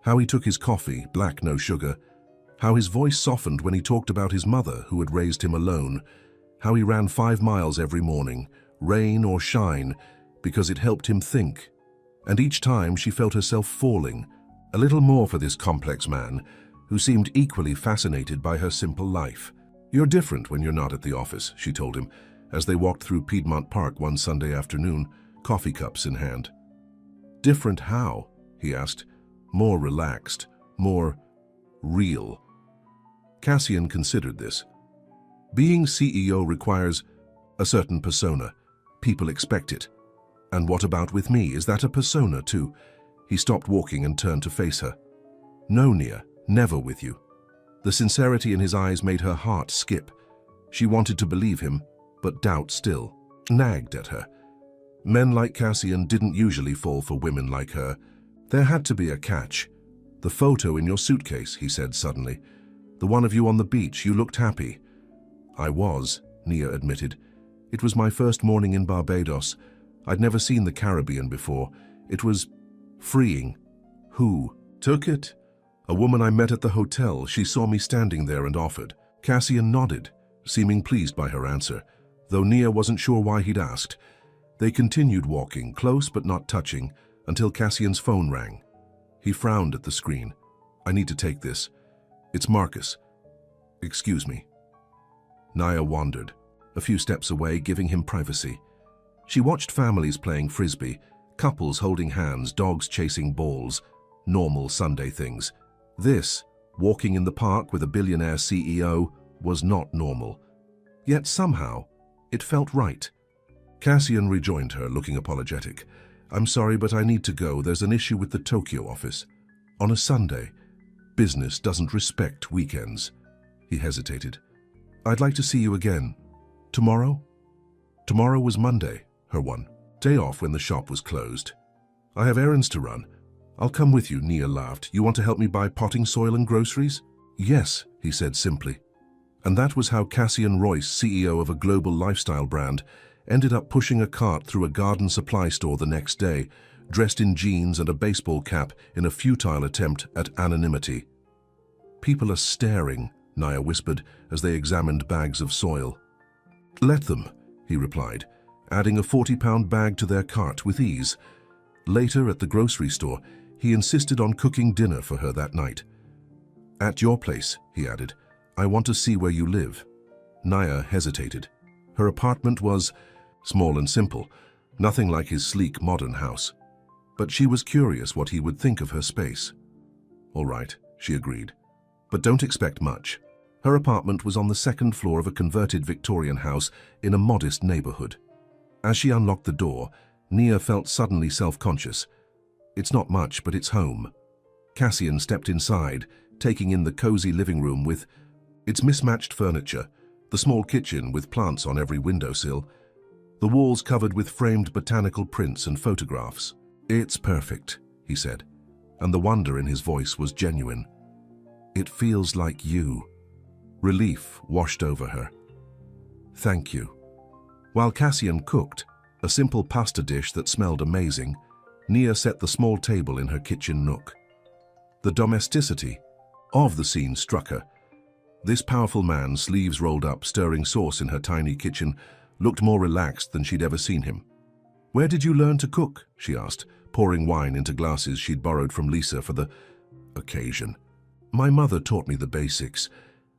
How he took his coffee, black, no sugar. How his voice softened when he talked about his mother who had raised him alone. How he ran 5 miles every morning, rain or shine, because it helped him think. And each time she felt herself falling, a little more for this complex man, who seemed equally fascinated by her simple life. "You're different when you're not at the office," she told him, as they walked through Piedmont Park one Sunday afternoon, coffee cups in hand. "Different how?" he asked. "More relaxed, more real." Cassian considered this. Being CEO requires a certain persona. People expect it. And what about with me? Is that a persona too? He stopped walking and turned to face her. "No, Nia, never with you." The sincerity in his eyes made her heart skip. She wanted to believe him, but doubt still nagged at her. Men like Cassian didn't usually fall for women like her. There had to be a catch. "The photo in your suitcase," he said suddenly. "The one of you on the beach, you looked happy." "I was," Nia admitted. "It was my first morning in Barbados. I'd never seen the Caribbean before. It was freeing." "Who took it?" "A woman I met at the hotel. She saw me standing there and offered." Cassian nodded, seeming pleased by her answer, though Nia wasn't sure why he'd asked. They continued walking, close but not touching, until Cassian's phone rang. He frowned at the screen. "I need to take this. It's Marcus." "Excuse me." Nia wandered, a few steps away, giving him privacy. She watched families playing frisbee, couples holding hands, dogs chasing balls, normal Sunday things. This, walking in the park with a billionaire CEO, was not normal. Yet somehow, it felt right. Cassian rejoined her, looking apologetic. "I'm sorry, but I need to go. There's an issue with the Tokyo office. On a Sunday, business doesn't respect weekends." He hesitated. "I'd like to see you again. Tomorrow?" Tomorrow was Monday, her one day off when the shop was closed. "I have errands to run. I'll come with you," Nia laughed. "You want to help me buy potting soil and groceries?" "Yes," he said simply. And that was how Cassian Royce, CEO of a global lifestyle brand, ended up pushing a cart through a garden supply store the next day, dressed in jeans and a baseball cap in a futile attempt at anonymity. "People are staring," Nia whispered as they examined bags of soil. Let them, he replied, adding a £40 bag to their cart with ease. Later, at the grocery store, he insisted on cooking dinner for her that night. At your place, he added, I want to see where you live. Naya hesitated. Her apartment was small and simple, nothing like his sleek modern house. But she was curious what he would think of her space. All right, she agreed. But don't expect much. Her apartment was on the second floor of a converted Victorian house in a modest neighborhood. As she unlocked the door, Nia felt suddenly self-conscious. It's not much, but it's home. Cassian stepped inside, taking in the cozy living room with its mismatched furniture, the small kitchen with plants on every windowsill, the walls covered with framed botanical prints and photographs. It's perfect, he said, and the wonder in his voice was genuine. It feels like you. Relief washed over her. Thank you. While Cassian cooked, a simple pasta dish that smelled amazing, Nia set the small table in her kitchen nook. The domesticity of the scene struck her. This powerful man, sleeves rolled up, stirring sauce in her tiny kitchen, looked more relaxed than she'd ever seen him. Where did you learn to cook? She asked, pouring wine into glasses she'd borrowed from Lisa for the occasion. My mother taught me the basics.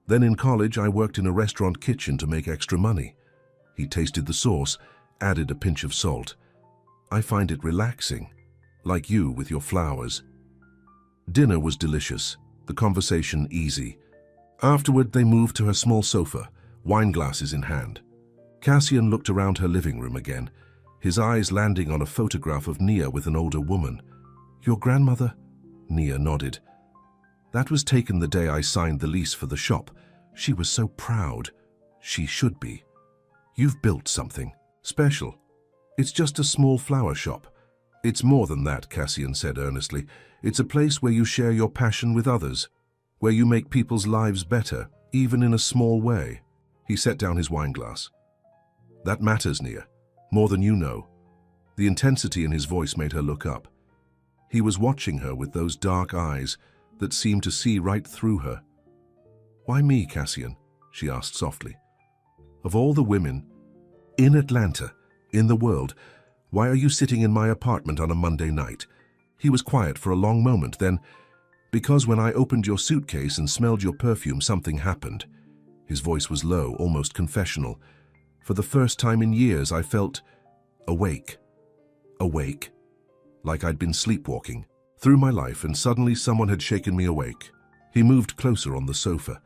Then in college I worked in a restaurant kitchen to make extra money. He tasted the sauce, added a pinch of salt. I find it relaxing, like you with your flowers. Dinner was delicious, the conversation easy. Afterward they moved to her small sofa, wine glasses in hand. Cassian looked around her living room again, his eyes landing on a photograph of Nia with an older woman. Your grandmother? Nia nodded. That was taken the day I signed the lease for the shop. She was so proud. She should be. You've built something special. It's just a small flower shop. It's more than that, Cassian said earnestly. It's a place where you share your passion with others, where you make people's lives better, even in a small way. He set down his wineglass. That matters, Nia, more than you know. The intensity in his voice made her look up. He was watching her with those dark eyes that seemed to see right through her. Why me, Cassian? She asked softly. Of all the women in Atlanta, in the world, why are you sitting in my apartment on a Monday night? He was quiet for a long moment, then, because when I opened your suitcase and smelled your perfume, something happened. His voice was low, almost confessional. For the first time in years, I felt awake. Awake. Like I'd been sleepwalking through my life, and suddenly someone had shaken me awake. He moved closer on the sofa.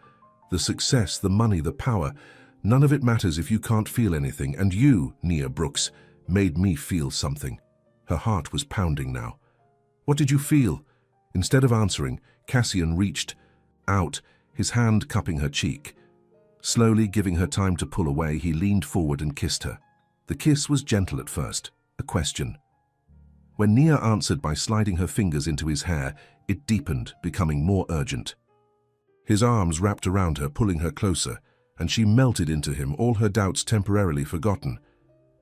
The success, the money, the power, none of it matters if you can't feel anything, and you, Nia Brooks, made me feel something. Her heart was pounding now. What did you feel? Instead of answering, Cassian reached out, his hand cupping her cheek. Slowly giving her time to pull away, he leaned forward and kissed her. The kiss was gentle at first, a question. When Nia answered by sliding her fingers into his hair, it deepened, becoming more urgent. His arms wrapped around her, pulling her closer, and she melted into him, all her doubts temporarily forgotten.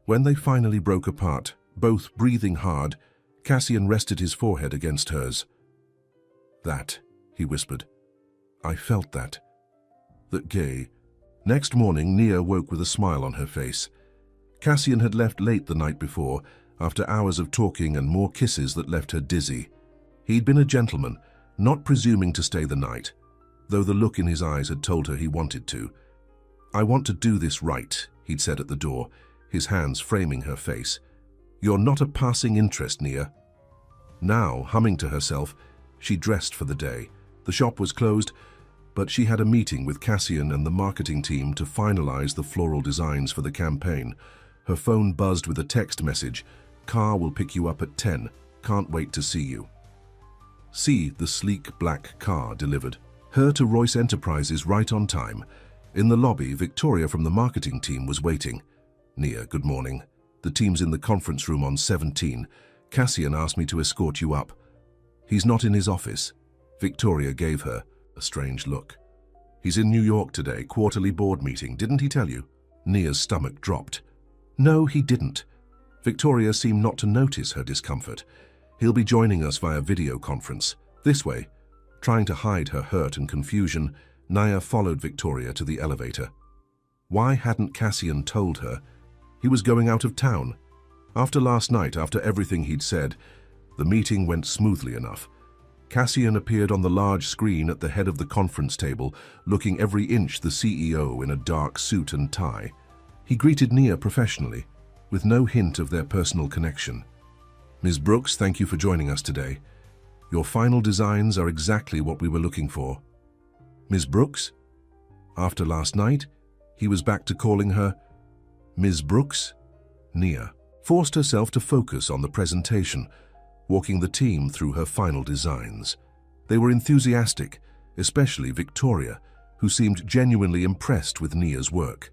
When they finally broke apart, both breathing hard, Cassian rested his forehead against hers. That, he whispered. I felt that. That gay. Next morning, Nia woke with a smile on her face. Cassian had left late the night before, after hours of talking and more kisses that left her dizzy. He'd been a gentleman, not presuming to stay the night, though the look in his eyes had told her he wanted to. I want to do this right, he'd said at the door, his hands framing her face. You're not a passing interest, Nia. Now, humming to herself, she dressed for the day. The shop was closed, but she had a meeting with Cassian and the marketing team to finalize the floral designs for the campaign. Her phone buzzed with a text message. Car will pick you up at 10. Can't wait to see you. See the sleek black car delivered her to Royce Enterprises right on time. In the lobby, Victoria from the marketing team was waiting. Nia, good morning. The team's in the conference room on 17. Cassian asked me to escort you up. He's not in his office. Victoria gave her a strange look. He's in New York today, quarterly board meeting. Didn't he tell you? Nia's stomach dropped. No, he didn't. Victoria seemed not to notice her discomfort. He'll be joining us via video conference. This way. Trying to hide her hurt and confusion, Nia followed Victoria to the elevator. Why hadn't Cassian told her? He was going out of town. After last night, after everything he'd said, the meeting went smoothly enough. Cassian appeared on the large screen at the head of the conference table, looking every inch the CEO in a dark suit and tie. He greeted Nia professionally, with no hint of their personal connection. "Ms. Brooks, thank you for joining us today. Your final designs are exactly what we were looking for." "Ms. Brooks?" After last night, he was back to calling her Ms. Brooks. Nia forced herself to focus on the presentation, walking the team through her final designs. They were enthusiastic, especially Victoria, who seemed genuinely impressed with Nia's work.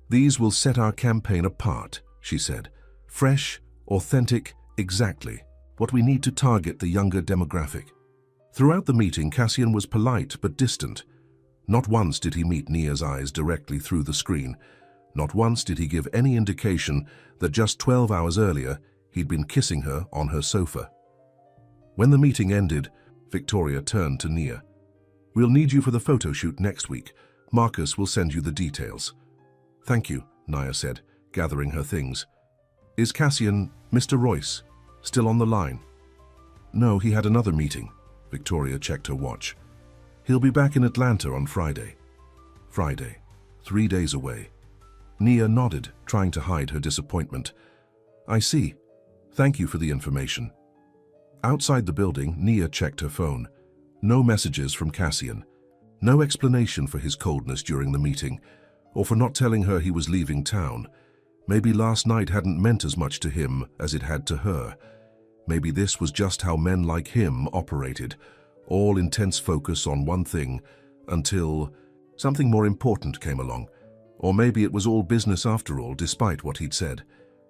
"These will set our campaign apart," she said. "Fresh, authentic, exactly what we need to target the younger demographic." Throughout the meeting, Cassian was polite but distant. Not once did he meet Nia's eyes directly through the screen. Not once did he give any indication that just 12 hours earlier he'd been kissing her on her sofa. When the meeting ended, Victoria turned to Nia. "We'll need you for the photo shoot next week. Marcus will send you the details." "Thank you," Nia said, gathering her things. "Is Cassian, Mr. Royce, still on the line?" "No, he had another meeting." Victoria checked her watch. "He'll be back in Atlanta on Friday." Friday, 3 days away. Nia nodded, trying to hide her disappointment. "I see. Thank you for the information." Outside the building, Nia checked her phone. No messages from Cassian. No explanation for his coldness during the meeting, or for not telling her he was leaving town. Maybe last night hadn't meant as much to him as it had to her. Maybe this was just how men like him operated, all intense focus on one thing, until something more important came along. Or maybe it was all business after all, despite what he'd said.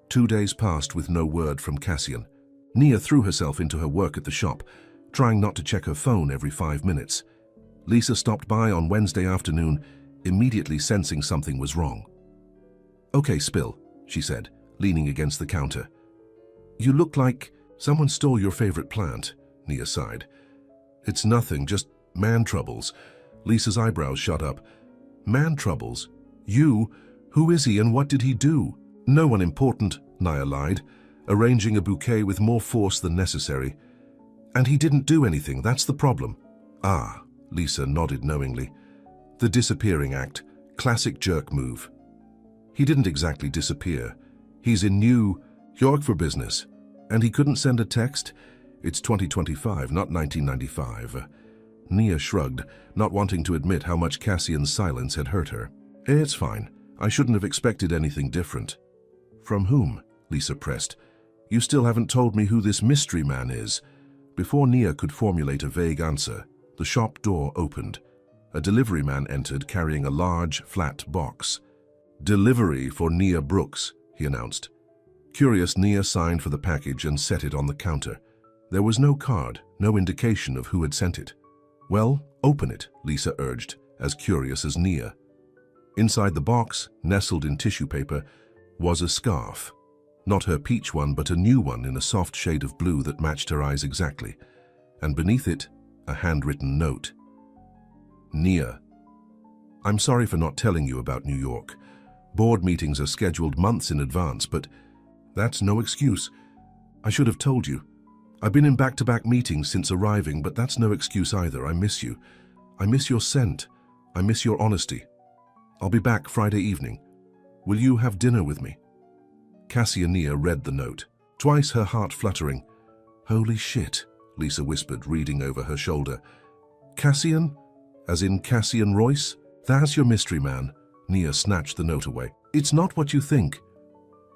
2 days passed with no word from Cassian. Nia threw herself into her work at the shop, trying not to check her phone every 5 minutes. Lisa stopped by on Wednesday afternoon, immediately sensing something was wrong. "Okay, Spill," she said, leaning against the counter. "You look like someone stole your favorite plant," Nia sighed. "It's nothing, just man troubles." Lisa's eyebrows shot up. "Man troubles? You? Who is he and what did he do?" "No one important," Nia lied, arranging a bouquet with more force than necessary. "And he didn't do anything, that's the problem." "Ah," Lisa nodded knowingly. "The disappearing act, classic jerk move." "He didn't exactly disappear. He's in New York for business. And he couldn't send a text? It's 2025, not 1995. Nia shrugged, not wanting to admit how much Cassian's silence had hurt her. "It's fine. I shouldn't have expected anything different." "From whom?" Lisa pressed. "You still haven't told me who this mystery man is." Before Nia could formulate a vague answer, the shop door opened. A delivery man entered carrying a large, flat box. "Delivery for Nia Brooks," he announced. Curious, Nia signed for the package and set it on the counter. There was no card, no indication of who had sent it. "Well, open it," Lisa urged, as curious as Nia. Inside the box, nestled in tissue paper, was a scarf. Not her peach one, but a new one in a soft shade of blue that matched her eyes exactly. And beneath it, a handwritten note. "Nia, I'm sorry for not telling you about New York. Board meetings are scheduled months in advance, but that's no excuse. I should have told you. I've been in back-to-back meetings since arriving, but that's no excuse either. I miss you. I miss your scent. I miss your honesty. I'll be back Friday evening. Will you have dinner with me?" Nia read the note, twice her heart fluttering. "Holy shit," Lisa whispered, reading over her shoulder. "Cassian? As in Cassian Royce? That's your mystery man." Nia snatched the note away. "It's not what you think."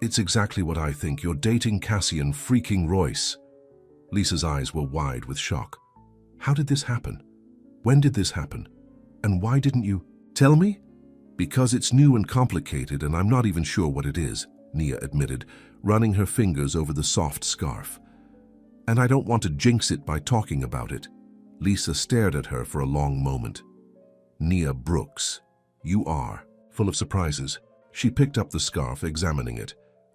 "It's exactly what I think. You're dating Cassian freaking Royce." Lisa's eyes were wide with shock. "How did this happen? When did this happen? And why didn't you tell me?" "Because it's new and complicated and I'm not even sure what it is," Nia admitted, running her fingers over the soft scarf. "And I don't want to jinx it by talking about it." Lisa stared at her for a long moment. "Nia Brooks, you are full of surprises." She picked up the scarf, examining it.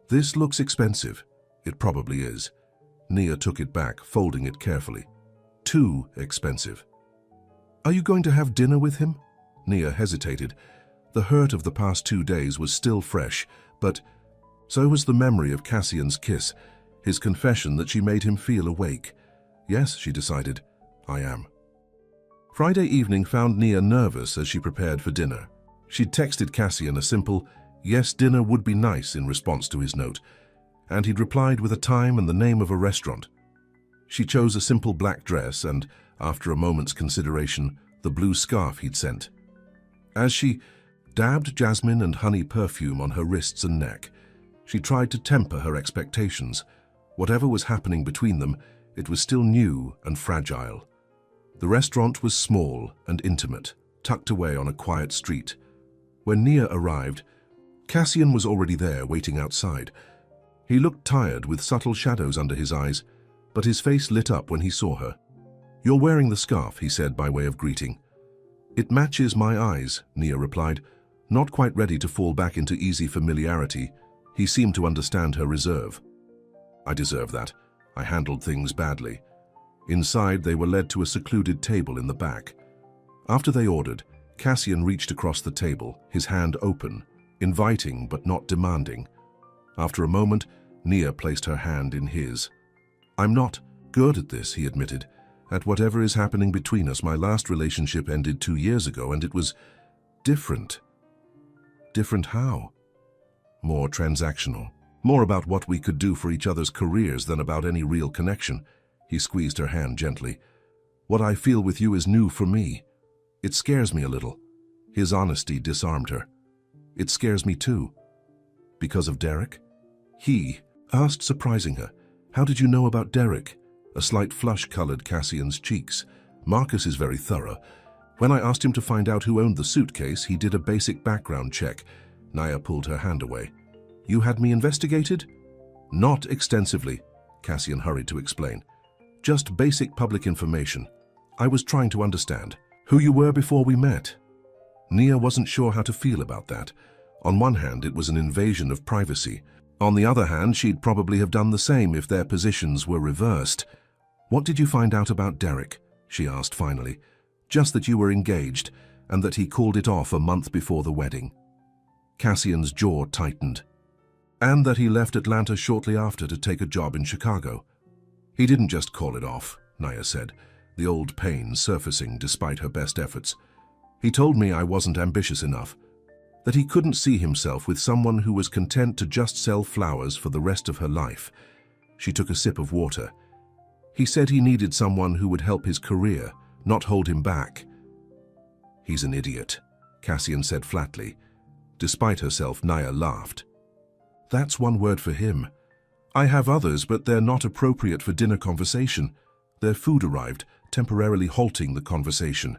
"This looks expensive." "It probably is." Nia took it back, folding it carefully. "Too expensive." "Are you going to have dinner with him?" Nia hesitated. The hurt of the past 2 days was still fresh, but so was the memory of Cassian's kiss, his confession that she made him feel awake. Yes, she decided, I am. Friday evening found Nia nervous as she prepared for dinner. She'd texted Cassian a simple, yes, dinner would be nice in response to his note, and he'd replied with a time and the name of a restaurant. She chose a simple black dress and, after a moment's consideration, the blue scarf he'd sent. As she dabbed jasmine and honey perfume on her wrists and neck, she tried to temper her expectations. Whatever was happening between them, it was still new and fragile. The restaurant was small and intimate, tucked away on a quiet street. When Nia arrived, Cassian was already there, waiting outside. He looked tired, with subtle shadows under his eyes, but his face lit up when he saw her. "You're wearing the scarf," he said by way of greeting. "It matches my eyes," Nia replied, not quite ready to fall back into easy familiarity. He seemed to understand her reserve. "I deserve that. I handled things badly." Inside, they were led to a secluded table in the back. After they ordered, Cassian reached across the table, his hand open, inviting but not demanding. After a moment, Nia placed her hand in his. "I'm not good at this," he admitted. "At whatever is happening between us, my last relationship ended 2 years ago, and it was different." Different how? More transactional. More about what we could do for each other's careers than about any real connection. He squeezed her hand gently. "What I feel with you is new for me. It scares me a little." His honesty disarmed her. "It scares me too." "Because of Derek?" He asked, surprising her. "How did you know about Derek?" A slight flush colored Cassian's cheeks. "Marcus is very thorough. When I asked him to find out who owned the suitcase, he did a basic background check." Nia pulled her hand away. "You had me investigated?" "Not extensively," Cassian hurried to explain. "Just basic public information. I was trying to understand who you were before we met." Nia wasn't sure how to feel about that. On one hand, it was an invasion of privacy. On the other hand, she'd probably have done the same if their positions were reversed. "What did you find out about Derek?" she asked finally. "Just that you were engaged, and that he called it off a month before the wedding." Cassian's jaw tightened. "And that he left Atlanta shortly after to take a job in Chicago." "He didn't just call it off," Nia said, the old pain surfacing despite her best efforts. "He told me I wasn't ambitious enough, that he couldn't see himself with someone who was content to just sell flowers for the rest of her life." She took a sip of water. "He said he needed someone who would help his career, not hold him back." "He's an idiot," Cassian said flatly. Despite herself, Nia laughed. "That's one word for him. I have others, but they're not appropriate for dinner conversation." Their food arrived, temporarily halting the conversation.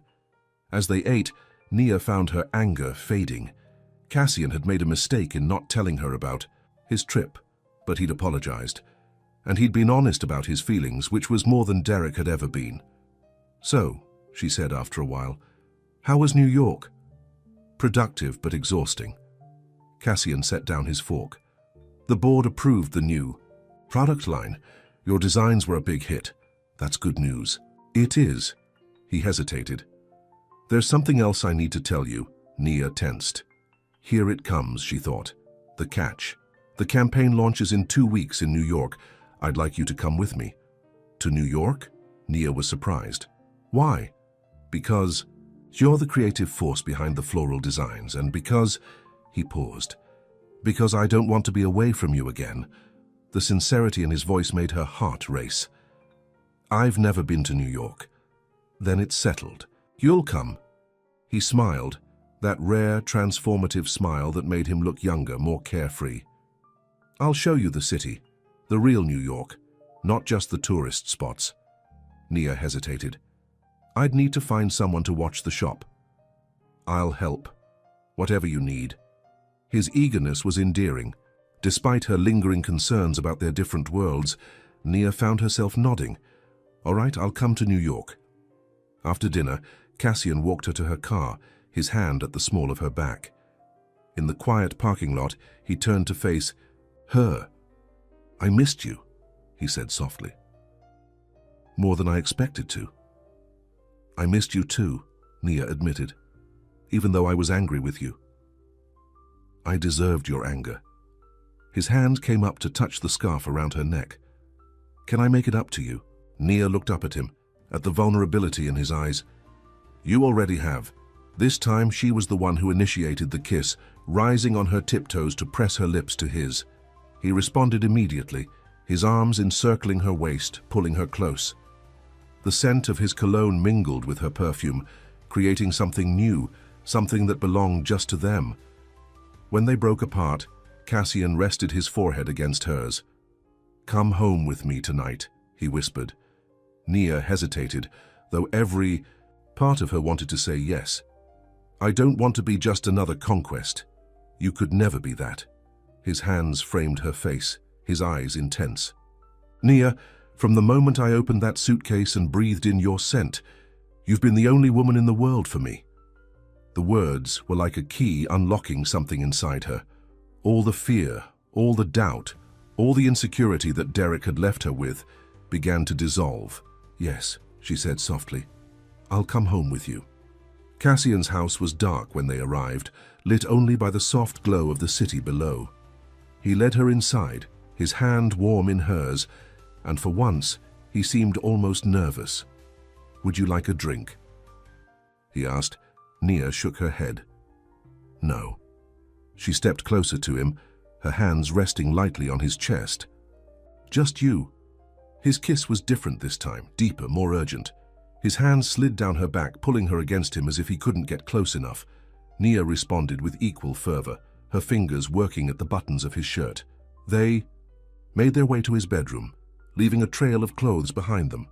As they ate, Nia found her anger fading. Cassian had made a mistake in not telling her about his trip, but he'd apologized. And he'd been honest about his feelings, which was more than Derek had ever been. "So," she said after a while, "how was New York?" "Productive but exhausting." Cassian set down his fork. "The board approved the new product line. Your designs were a big hit. That's good news." "It is." He hesitated. "There's something else I need to tell you." Nia tensed. Here it comes, she thought. The catch. "The campaign launches in 2 weeks in New York. I'd like you to come with me." "To New York?" Nia was surprised. "Why?" "Because you're the creative force behind the floral designs, and because—" He paused. "Because I don't want to be away from you again." The sincerity in his voice made her heart race. "I've never been to New York." "Then it's settled. You'll come." He smiled, that rare, transformative smile that made him look younger, more carefree. "I'll show you the city, the real New York, not just the tourist spots." Nia hesitated. "I'd need to find someone to watch the shop." "I'll help. Whatever you need." His eagerness was endearing. Despite her lingering concerns about their different worlds, Nia found herself nodding. "All right, I'll come to New York." After dinner, Cassian walked her to her car, his hand at the small of her back. In the quiet parking lot, he turned to face her. "I missed you," he said softly. "More than I expected to." "I missed you too," Nia admitted, "even though I was angry with you." I deserved your anger. His hand came up to touch the scarf around her neck. Can I make it up to you? Nia looked up at him, at the vulnerability in his eyes. You already have. This time she was the one who initiated the kiss, rising on her tiptoes to press her lips to his. He responded immediately, his arms encircling her waist, pulling her close. The scent of his cologne mingled with her perfume, creating something new, something that belonged just to them. When they broke apart, Cassian rested his forehead against hers. Come home with me tonight, he whispered. Nia hesitated, though every part of her wanted to say yes. I don't want to be just another conquest. You could never be that. His hands framed her face, his eyes intense. Nia, from the moment I opened that suitcase and breathed in your scent, you've been the only woman in the world for me. The words were like a key unlocking something inside her. All the fear, all the doubt, all the insecurity that Derek had left her with began to dissolve. Yes, she said softly. I'll come home with you. Cassian's house was dark when they arrived, lit only by the soft glow of the city below. He led her inside, his hand warm in hers, and for once he seemed almost nervous. Would you like a drink? He asked. Nia shook her head. No. She stepped closer to him, her hands resting lightly on his chest. Just you. His kiss was different this time, deeper, more urgent. His hands slid down her back, pulling her against him as if he couldn't get close enough. Nia responded with equal fervor, her fingers working at the buttons of his shirt. They made their way to his bedroom, leaving a trail of clothes behind them.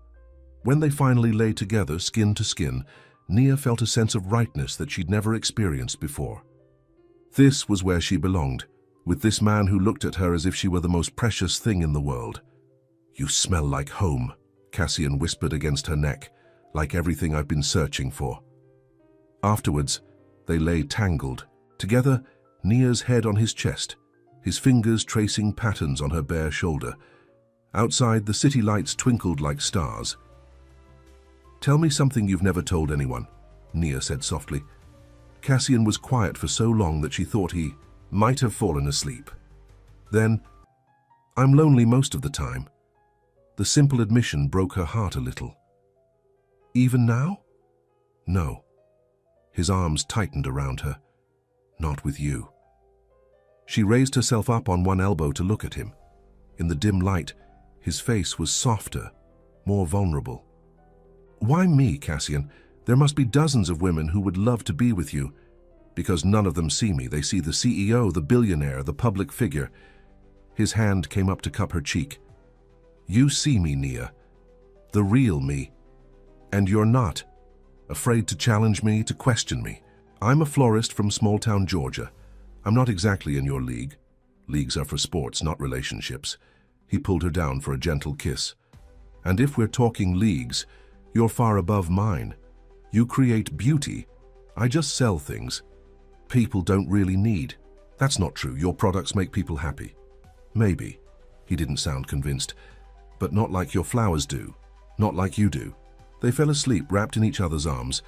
When they finally lay together, skin to skin, Nia felt a sense of rightness that she'd never experienced before. This was where she belonged, with this man who looked at her as if she were the most precious thing in the world. You smell like home, Cassian whispered against her neck, like everything I've been searching for. Afterwards, they lay tangled, together, Nia's head on his chest, his fingers tracing patterns on her bare shoulder. Outside, the city lights twinkled like stars. Tell me something you've never told anyone, Nia said softly. Cassian was quiet for so long that she thought he might have fallen asleep. Then, I'm lonely most of the time. The simple admission broke her heart a little. Even now? No. His arms tightened around her. Not with you. She raised herself up on one elbow to look at him. In the dim light, his face was softer, more vulnerable. Why me, Cassian? There must be dozens of women who would love to be with you. Because none of them see me. They see the CEO, the billionaire, the public figure. His hand came up to cup her cheek. You see me, Nia. The real me. And you're not. Afraid to challenge me, to question me. I'm a florist from small-town Georgia. I'm not exactly in your league. Leagues are for sports, not relationships. He pulled her down for a gentle kiss. And if we're talking leagues, you're far above mine. You create beauty. I just sell things. People don't really need. That's not true. Your products make people happy. Maybe. He didn't sound convinced. But not like your flowers do. Not like you do. They fell asleep wrapped in each other's arms,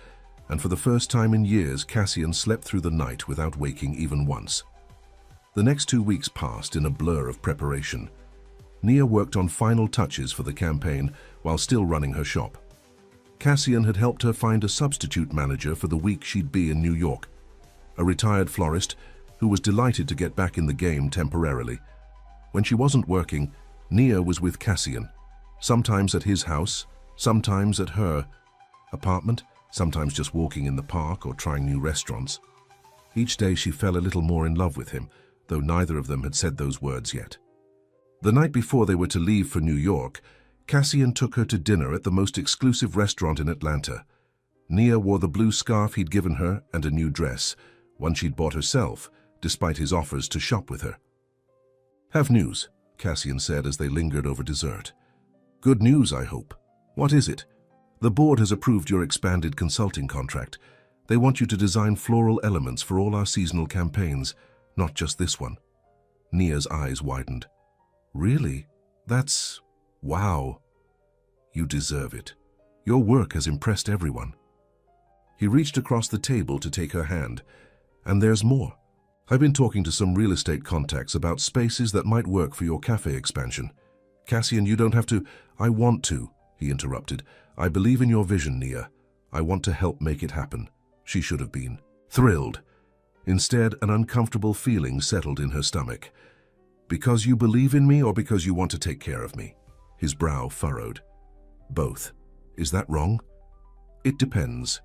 and for the first time in years, Cassian slept through the night without waking even once. The next 2 weeks passed in a blur of preparation. Nia worked on final touches for the campaign while still running her shop. Cassian had helped her find a substitute manager for the week she'd be in New York, a retired florist who was delighted to get back in the game temporarily. When she wasn't working, Nia was with Cassian, sometimes at his house, sometimes at her apartment, sometimes just walking in the park or trying new restaurants. Each day she fell a little more in love with him, though neither of them had said those words yet. The night before they were to leave for New York, Cassian took her to dinner at the most exclusive restaurant in Atlanta. Nia wore the blue scarf he'd given her and a new dress, one she'd bought herself, despite his offers to shop with her. Have news, Cassian said as they lingered over dessert. Good news, I hope. What is it? The board has approved your expanded consulting contract. They want you to design floral elements for all our seasonal campaigns, not just this one. Nia's eyes widened. Really? That's... wow. You deserve it. Your work has impressed everyone. He reached across the table to take her hand. And there's more. I've been talking to some real estate contacts about spaces that might work for your cafe expansion. Cassian, you don't have to. I want to, he interrupted. I believe in your vision, Nia. I want to help make it happen. She should have been thrilled. Instead, an uncomfortable feeling settled in her stomach. Because you believe in me or because you want to take care of me? His brow furrowed. Both. Is that wrong? It depends.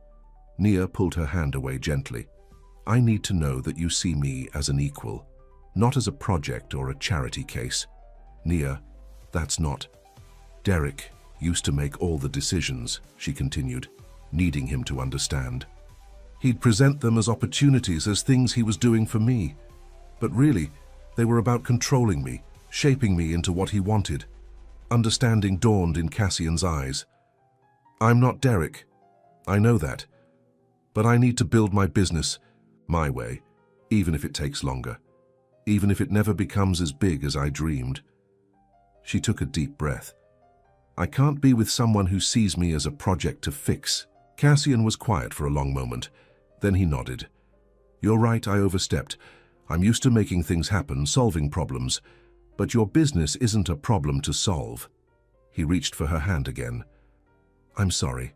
Nia pulled her hand away gently. I need to know that you see me as an equal, not as a project or a charity case. Nia, that's not. Derek used to make all the decisions, she continued, needing him to understand. He'd present them as opportunities, as things he was doing for me. But really, they were about controlling me, shaping me into what he wanted. Understanding dawned in Cassian's eyes. I'm not Derek. I know that. But I need to build my business my way, even if it takes longer, even if it never becomes as big as I dreamed. She took a deep breath. I can't be with someone who sees me as a project to fix. Cassian was quiet for a long moment. Then he nodded. You're right, I overstepped. I'm used to making things happen, solving problems. But your business isn't a problem to solve. He reached for her hand again. I'm sorry.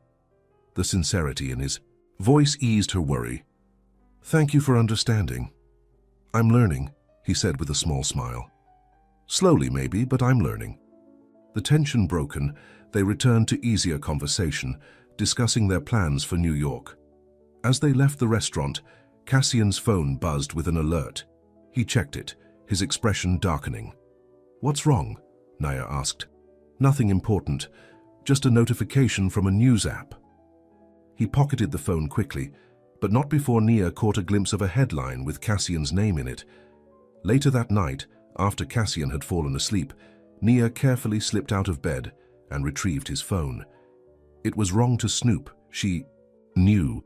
The sincerity in his voice eased her worry. Thank you for understanding. I'm learning, he said with a small smile. Slowly maybe, but I'm learning. The tension broken, they returned to easier conversation, discussing their plans for New York. As they left the restaurant, Cassian's phone buzzed with an alert. He checked it, his expression darkening. What's wrong? Nia asked. Nothing important, just a notification from a news app. He pocketed the phone quickly, but not before Nia caught a glimpse of a headline with Cassian's name in it. Later that night, after Cassian had fallen asleep, Nia carefully slipped out of bed and retrieved his phone. It was wrong to snoop, she knew,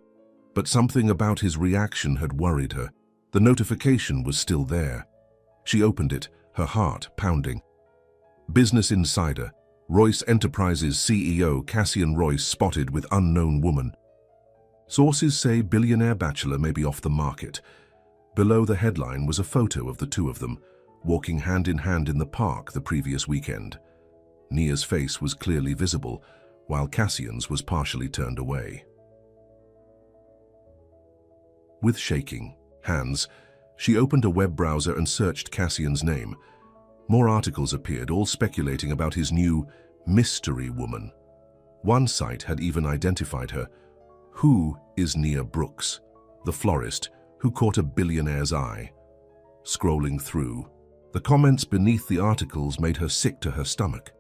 but something about his reaction had worried her. The notification was still there. She opened it, her heart pounding. Business Insider, Royce Enterprises CEO Cassian Royce spotted with unknown woman. Sources say billionaire bachelor may be off the market. Below the headline was a photo of the two of them, walking hand in hand in the park the previous weekend. Nia's face was clearly visible, while Cassian's was partially turned away. With shaking hands, she opened a web browser and searched Cassian's name. More articles appeared, all speculating about his new mystery woman. One site had even identified her. Who is Nia Brooks, the florist who caught a billionaire's eye? Scrolling through, the comments beneath the articles made her sick to her stomach.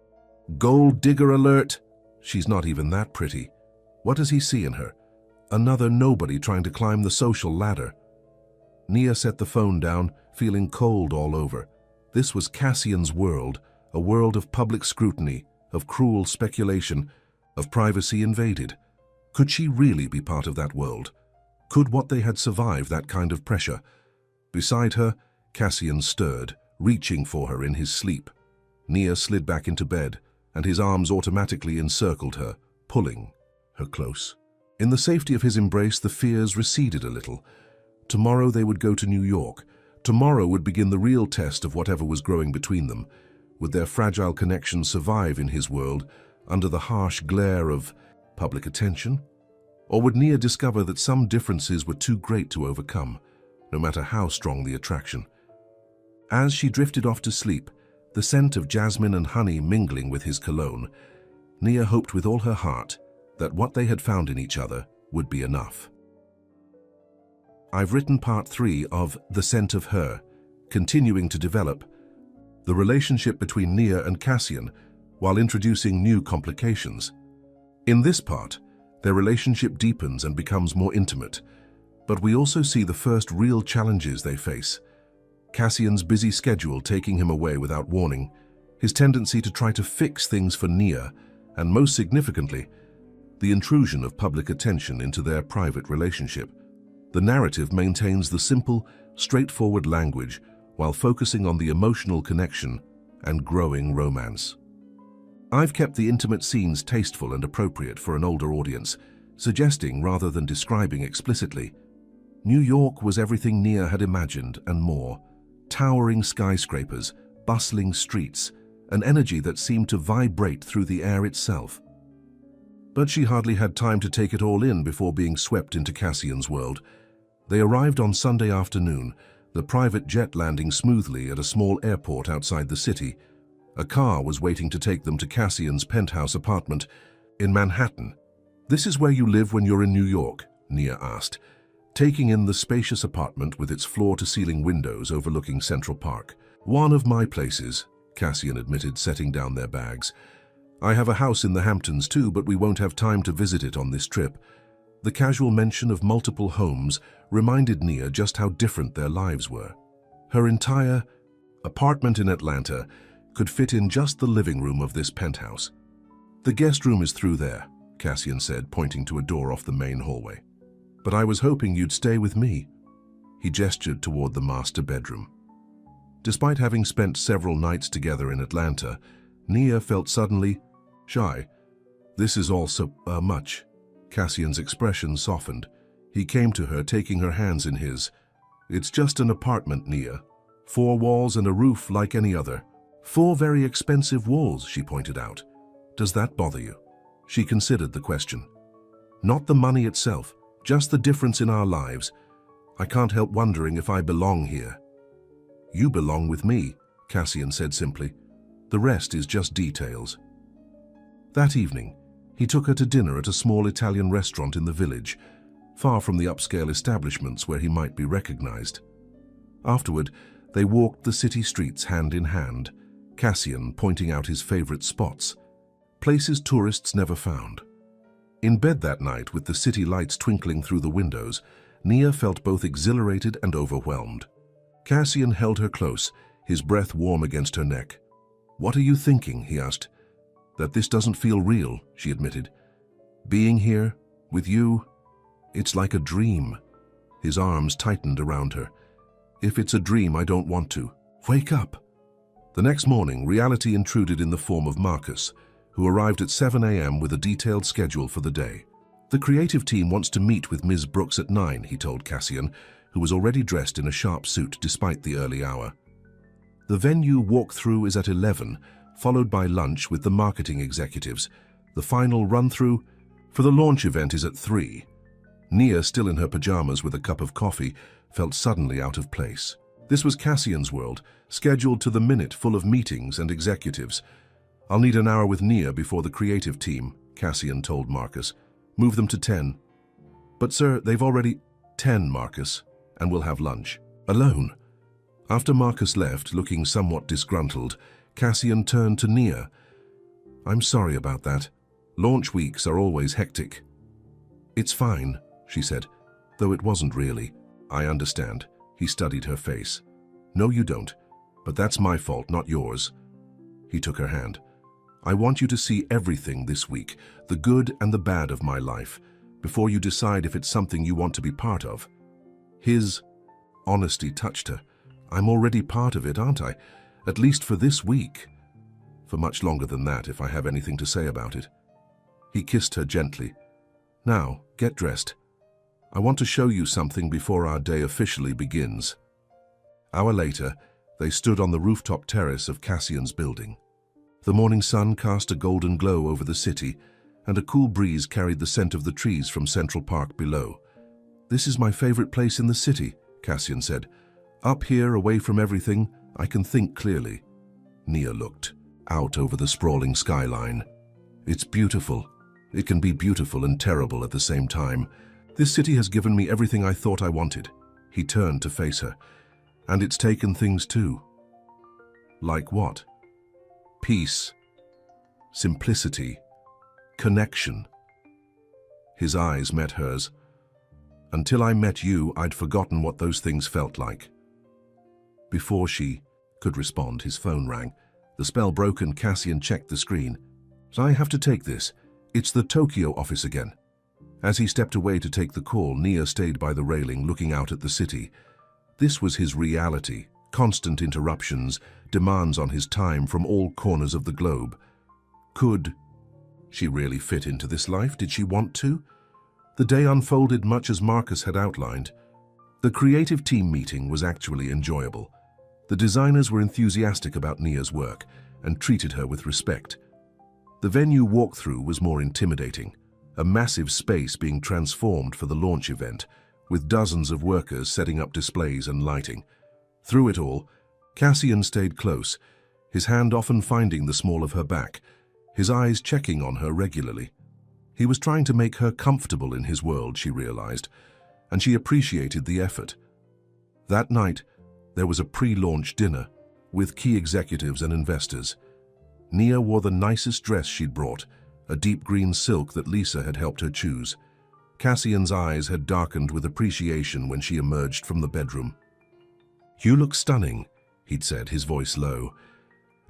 Gold digger alert! She's not even that pretty. What does he see in her? Another nobody trying to climb the social ladder. Nia set the phone down, feeling cold all over. This was Cassian's world, a world of public scrutiny, of cruel speculation, of privacy invaded. Could she really be part of that world? Could what they had survive that kind of pressure? Beside her, Cassian stirred, reaching for her in his sleep. Nia slid back into bed, and his arms automatically encircled her, pulling her close. In the safety of his embrace, the fears receded a little. Tomorrow they would go to New York. Tomorrow would begin the real test of whatever was growing between them. Would their fragile connection survive in his world, under the harsh glare of public attention? Or would Nia discover that some differences were too great to overcome, no matter how strong the attraction? As she drifted off to sleep, the scent of jasmine and honey mingling with his cologne, Nia hoped with all her heart that what they had found in each other would be enough. I've written part 3 of The Scent of Her, continuing to develop the relationship between Nia and Cassian while introducing new complications. In this part, their relationship deepens and becomes more intimate, but we also see the first real challenges they face. Cassian's busy schedule taking him away without warning, his tendency to try to fix things for Nia, and most significantly, the intrusion of public attention into their private relationship. The narrative maintains the simple, straightforward language while focusing on the emotional connection and growing romance. I've kept the intimate scenes tasteful and appropriate for an older audience, suggesting rather than describing explicitly. New York was everything Nia had imagined and more. Towering skyscrapers, bustling streets, an energy that seemed to vibrate through the air itself. But she hardly had time to take it all in before being swept into Cassian's world. They arrived on Sunday afternoon, the private jet landing smoothly at a small airport outside the city. A car was waiting to take them to Cassian's penthouse apartment in Manhattan. "This is where you live when you're in New York?" Nia asked, taking in the spacious apartment with its floor-to-ceiling windows overlooking Central Park. "One of my places," Cassian admitted, setting down their bags. "I have a house in the Hamptons too, but we won't have time to visit it on this trip." The casual mention of multiple homes reminded Nia just how different their lives were. Her entire apartment in Atlanta could fit in just the living room of this penthouse. "The guest room is through there," Cassian said, pointing to a door off the main hallway. "But I was hoping you'd stay with me." He gestured toward the master bedroom. Despite having spent several nights together in Atlanta, Nia felt suddenly shy. "This is all so much." Cassian's expression softened. He came to her, taking her hands in his. "It's just an apartment, Nia. 4 walls and a roof like any other." "4 very expensive walls," she pointed out. "Does that bother you?" She considered the question. "Not the money itself, just the difference in our lives. I can't help wondering if I belong here." "You belong with me," Cassian said simply. "The rest is just details." That evening, he took her to dinner at a small Italian restaurant in the village, far from the upscale establishments where he might be recognized. Afterward, they walked the city streets hand in hand, Cassian pointing out his favorite spots, places tourists never found. In bed that night, with the city lights twinkling through the windows, Nia felt both exhilarated and overwhelmed. Cassian held her close, his breath warm against her neck. "What are you thinking?" he asked. "That this doesn't feel real," she admitted. "Being here, with you, it's like a dream." His arms tightened around her. "If it's a dream, I don't want to. Wake up." The next morning, reality intruded in the form of Marcus, who arrived at 7 a.m. with a detailed schedule for the day. "The creative team wants to meet with Ms. Brooks at 9, he told Cassian, who was already dressed in a sharp suit despite the early hour. The venue walkthrough is at 11, followed by lunch with the marketing executives. The final run-through for the launch event is at 3. Nia, still in her pajamas with a cup of coffee, felt suddenly out of place. This was Cassian's world, scheduled to the minute, full of meetings and executives. "I'll need an hour with Nia before the creative team," Cassian told Marcus. "Move them to 10. "But sir, they've already—" 10, Marcus, and we'll have lunch. Alone." After Marcus left, looking somewhat disgruntled, Cassian turned to Nia. "I'm sorry about that. Launch weeks are always hectic." "It's fine," she said, though it wasn't really. "I understand." He studied her face. "No, you don't. But that's my fault, not yours." He took her hand. "I want you to see everything this week, the good and the bad of my life, before you decide if it's something you want to be part of." His honesty touched her. "I'm already part of it, aren't I? At least for this week. For much longer than that, if I have anything to say about it." He kissed her gently. "Now, get dressed. I want to show you something before our day officially begins." Hour later, they stood on the rooftop terrace of Cassian's building. The morning sun cast a golden glow over the city, and a cool breeze carried the scent of the trees from Central Park below. "This is my favorite place in the city," Cassian said. "Up here, away from everything, I can think clearly." Nia looked out over the sprawling skyline. "It's beautiful. It can be beautiful and terrible at the same time. This city has given me everything I thought I wanted." He turned to face her. "And it's taken things too." "Like what?" "Peace, simplicity, connection." His eyes met hers. "Until I met you, I'd forgotten what those things felt like." Before she could respond, his phone rang. The spell broken, Cassian checked the screen. "I have to take this. It's the Tokyo office again." As he stepped away to take the call, Nia stayed by the railing, looking out at the city. This was his reality, constant interruptions, demands on his time from all corners of the globe. Could she really fit into this life? Did she want to? The day unfolded much as Marcus had outlined. The creative team meeting was actually enjoyable. The designers were enthusiastic about Nia's work and treated her with respect. The venue walkthrough was more intimidating, a massive space being transformed for the launch event, with dozens of workers setting up displays and lighting. Through it all, Cassian stayed close, his hand often finding the small of her back, his eyes checking on her regularly. He was trying to make her comfortable in his world, she realized, and she appreciated the effort. That night, there was a pre-launch dinner with key executives and investors. Nia wore the nicest dress she'd brought, a deep green silk that Lisa had helped her choose. Cassian's eyes had darkened with appreciation when she emerged from the bedroom. "You look stunning," he'd said, his voice low.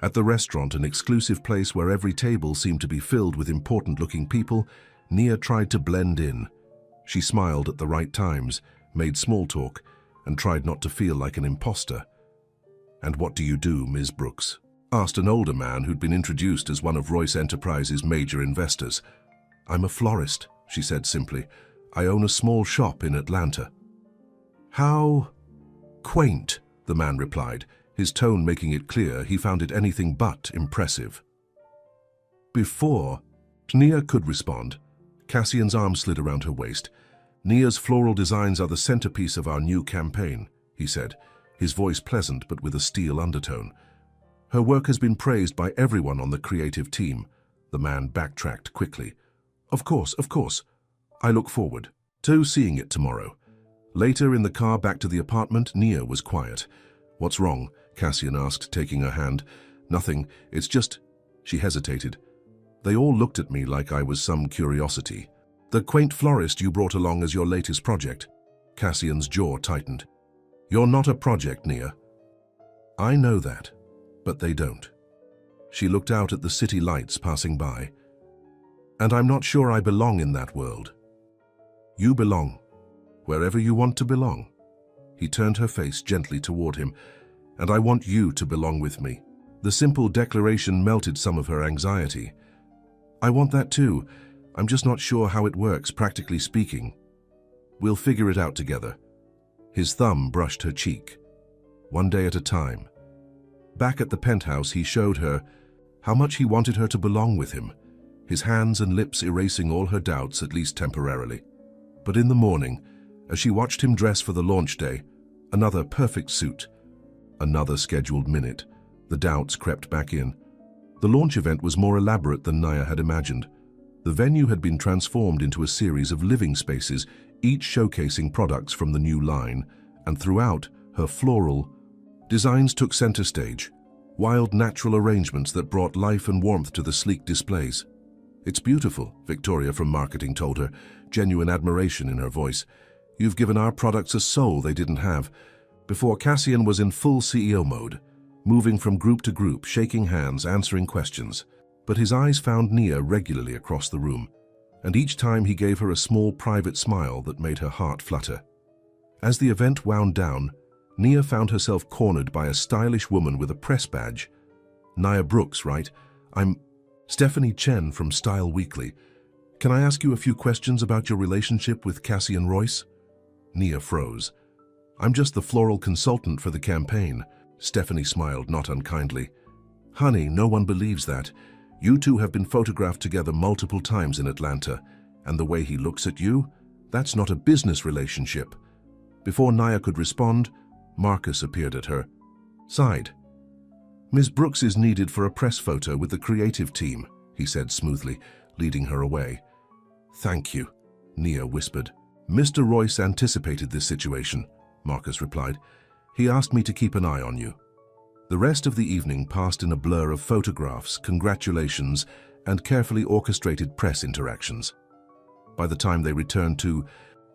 At the restaurant, an exclusive place where every table seemed to be filled with important-looking people, Nia tried to blend in. She smiled at the right times, made small talk, and tried not to feel like an imposter. "And what do you do, Ms. Brooks?" asked an older man who'd been introduced as one of Royce Enterprises' major investors. "I'm a florist," she said simply. "I own a small shop in Atlanta." "How quaint," the man replied, his tone making it clear he found it anything but impressive. Before Nia could respond, Cassian's arm slid around her waist. "Nia's floral designs are the centerpiece of our new campaign," he said, his voice pleasant but with a steel undertone. "Her work has been praised by everyone on the creative team." The man backtracked quickly. Of course. I look forward to seeing it tomorrow." Later, in the car back to the apartment, Nia was quiet. "What's wrong?" Cassian asked, taking her hand. "Nothing, it's just—" She hesitated. "They all looked at me like I was some curiosity." "The quaint florist you brought along as your latest project." Cassian's jaw tightened. "You're not a project, Nia." "I know that, but they don't." She looked out at the city lights passing by. "And I'm not sure I belong in that world." "You belong, wherever you want to belong." He turned her face gently toward him. "And I want you to belong with me." The simple declaration melted some of her anxiety. "I want that too. I'm just not sure how it works, practically speaking." "We'll figure it out together." His thumb brushed her cheek. "One day at a time." Back at the penthouse, he showed her how much he wanted her to belong with him, his hands and lips erasing all her doubts, at least temporarily. But in the morning, as she watched him dress for the launch day, another perfect suit, another scheduled minute, the doubts crept back in. The launch event was more elaborate than Nia had imagined. The venue had been transformed into a series of living spaces, each showcasing products from the new line, and throughout, her floral designs took center stage, wild natural arrangements that brought life and warmth to the sleek displays. "It's beautiful," Victoria from marketing told her, genuine admiration in her voice. "You've given our products a soul they didn't have." Before Cassian was in full CEO mode, moving from group to group, shaking hands, answering questions. But his eyes found Nia regularly across the room, and each time he gave her a small private smile that made her heart flutter. As the event wound down, Nia found herself cornered by a stylish woman with a press badge. "Nia Brooks, right? I'm Stephanie Chen from Style Weekly. Can I ask you a few questions about your relationship with Cassian Royce?" Nia froze. "I'm just the floral consultant for the campaign." Stephanie smiled, not unkindly. "Honey, no one believes that. You two have been photographed together multiple times in Atlanta, and the way he looks at you, that's not a business relationship." Before Nia could respond, Marcus appeared at her side. "Ms. Brooks is needed for a press photo with the creative team," he said smoothly, leading her away. "Thank you," Nia whispered. "Mr. Royce anticipated this situation," Marcus replied. "He asked me to keep an eye on you." The rest of the evening passed in a blur of photographs, congratulations, and carefully orchestrated press interactions. By the time they returned to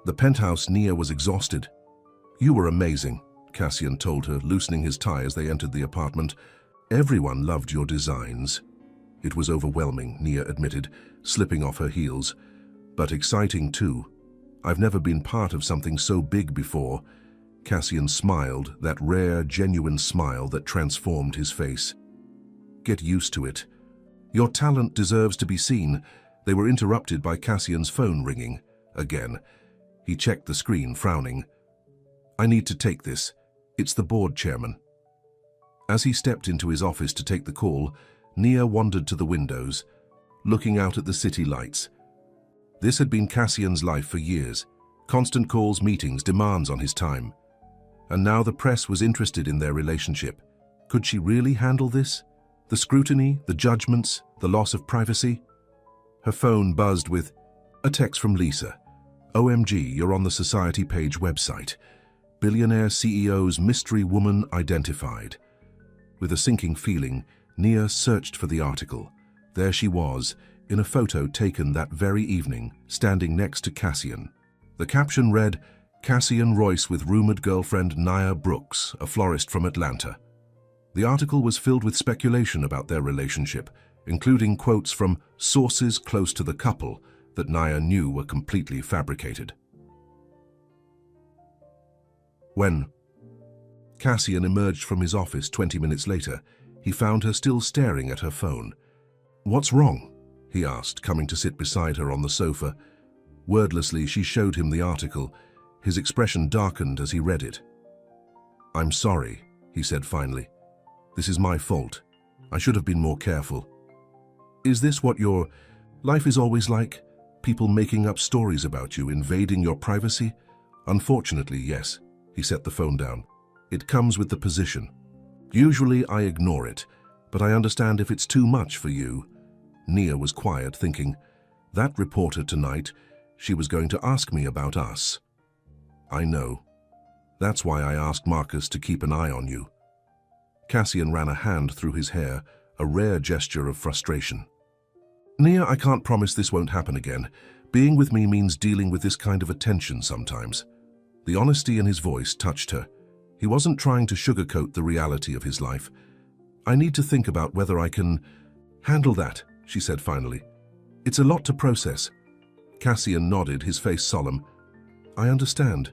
the penthouse, Nia was exhausted. "You were amazing," Cassian told her, loosening his tie as they entered the apartment. "Everyone loved your designs." "It was overwhelming," Nia admitted, slipping off her heels. "But exciting too. I've never been part of something so big before." Cassian smiled, that rare, genuine smile that transformed his face. "Get used to it. Your talent deserves to be seen." They were interrupted by Cassian's phone ringing. Again. He checked the screen, frowning. I need to take this. It's the board chairman. As he stepped into his office to take the call, Nia wandered to the windows, looking out at the city lights. This had been Cassian's life for years. Constant calls, meetings, demands on his time. And now the press was interested in their relationship. Could she really handle this? The scrutiny, the judgments, the loss of privacy? Her phone buzzed with a text from Lisa. OMG, you're on the Society page website. Billionaire CEO's mystery woman identified. With a sinking feeling, Nia searched for the article. There she was, in a photo taken that very evening, standing next to Cassian. The caption read, Cassian Royce with rumored girlfriend Nia Brooks, a florist from Atlanta. The article was filled with speculation about their relationship, including quotes from sources close to the couple that Nia knew were completely fabricated. When Cassian emerged from his office 20 minutes later, he found her still staring at her phone. What's wrong? He asked, coming to sit beside her on the sofa. Wordlessly, she showed him the article. His expression darkened as he read it. I'm sorry, he said finally. This is my fault. I should have been more careful. Is this what your life is always like? People making up stories about you, invading your privacy? Unfortunately, yes. He set the phone down. It comes with the position. Usually I ignore it, but I understand if it's too much for you. Nia was quiet, thinking, that reporter tonight, she was going to ask me about us. I know. That's why I asked Marcus to keep an eye on you. Cassian ran a hand through his hair, a rare gesture of frustration. Nia, I can't promise this won't happen again. Being with me means dealing with this kind of attention sometimes. The honesty in his voice touched her. He wasn't trying to sugarcoat the reality of his life. I need to think about whether I can handle that, she said finally. It's a lot to process. Cassian nodded, his face solemn. I understand.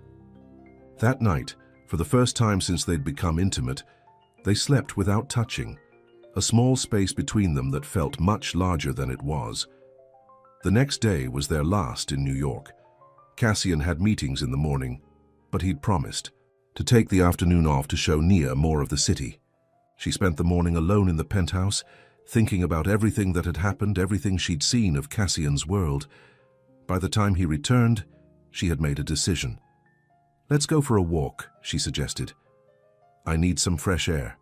That night, for the first time since they'd become intimate, they slept without touching, a small space between them that felt much larger than it was. The next day was their last in New York. Cassian had meetings in the morning, but he'd promised to take the afternoon off to show Nia more of the city. She spent the morning alone in the penthouse, thinking about everything that had happened, everything she'd seen of Cassian's world. By the time he returned, she had made a decision. Let's go for a walk, she suggested. I need some fresh air.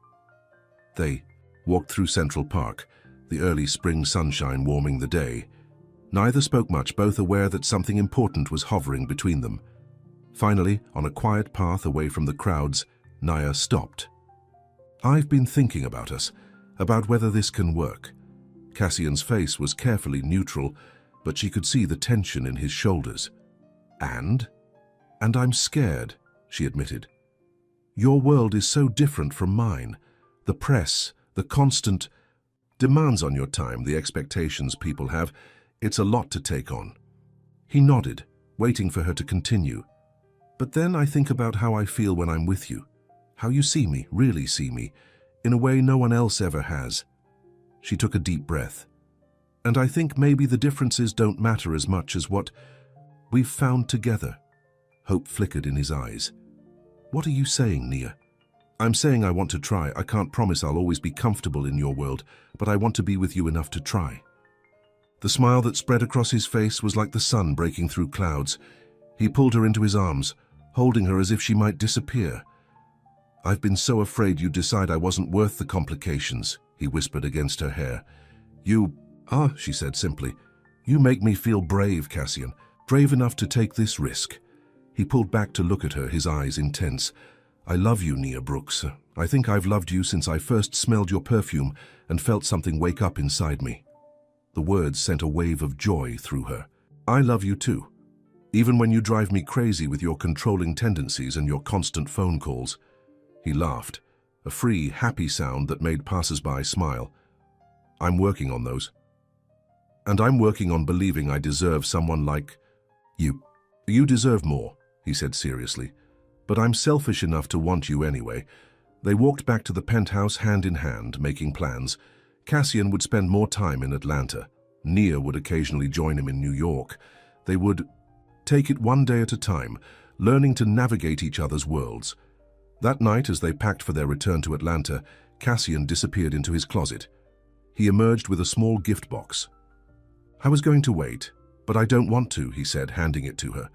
They walked through Central Park, the early spring sunshine warming the day. Neither spoke much, both aware that something important was hovering between them. Finally, on a quiet path away from the crowds, Nia stopped. I've been thinking about us, about whether this can work. Cassian's face was carefully neutral, but she could see the tension in his shoulders. And I'm scared, she admitted. Your world is so different from mine. The press, the constant demands on your time, the expectations people have, it's a lot to take on. He nodded, waiting for her to continue. But then I think about how I feel when I'm with you, how you see me, really see me, in a way no one else ever has. She took a deep breath. And I think maybe the differences don't matter as much as what we've found together. Hope flickered in his eyes. What are you saying, Nia? I'm saying I want to try. I can't promise I'll always be comfortable in your world, but I want to be with you enough to try. The smile that spread across his face was like the sun breaking through clouds. He pulled her into his arms, holding her as if she might disappear. I've been so afraid you'd decide I wasn't worth the complications, he whispered against her hair. She said simply. You make me feel brave, Cassian, brave enough to take this risk. He pulled back to look at her, his eyes intense. I love you, Nia Brooks. I think I've loved you since I first smelled your perfume and felt something wake up inside me. The words sent a wave of joy through her. I love you too. Even when you drive me crazy with your controlling tendencies and your constant phone calls. He laughed, a free, happy sound that made passers-by smile. I'm working on those. And I'm working on believing I deserve someone like you. You deserve more, he said seriously. But I'm selfish enough to want you anyway. They walked back to the penthouse hand in hand, making plans. Cassian would spend more time in Atlanta. Nia would occasionally join him in New York. They would take it one day at a time, learning to navigate each other's worlds. That night, as they packed for their return to Atlanta, Cassian disappeared into his closet. He emerged with a small gift box. "I was going to wait, but I don't want to," he said, handing it to her.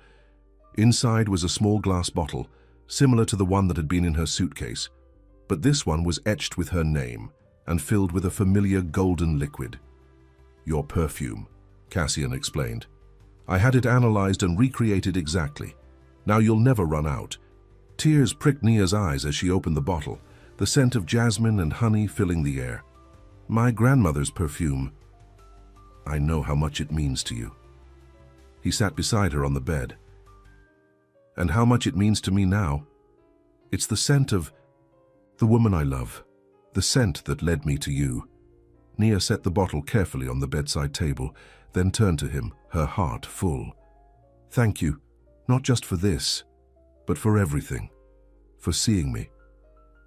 Inside was a small glass bottle, similar to the one that had been in her suitcase, but this one was etched with her name and filled with a familiar golden liquid. "Your perfume," Cassian explained. "I had it analyzed and recreated exactly. Now you'll never run out." Tears pricked Nia's eyes as she opened the bottle, the scent of jasmine and honey filling the air. "My grandmother's perfume. I know how much it means to you." He sat beside her on the bed. "And how much it means to me now? It's the scent of the woman I love, the scent that led me to you." Nia set the bottle carefully on the bedside table, then turned to him, her heart full. "Thank you, not just for this, but for everything. For seeing me.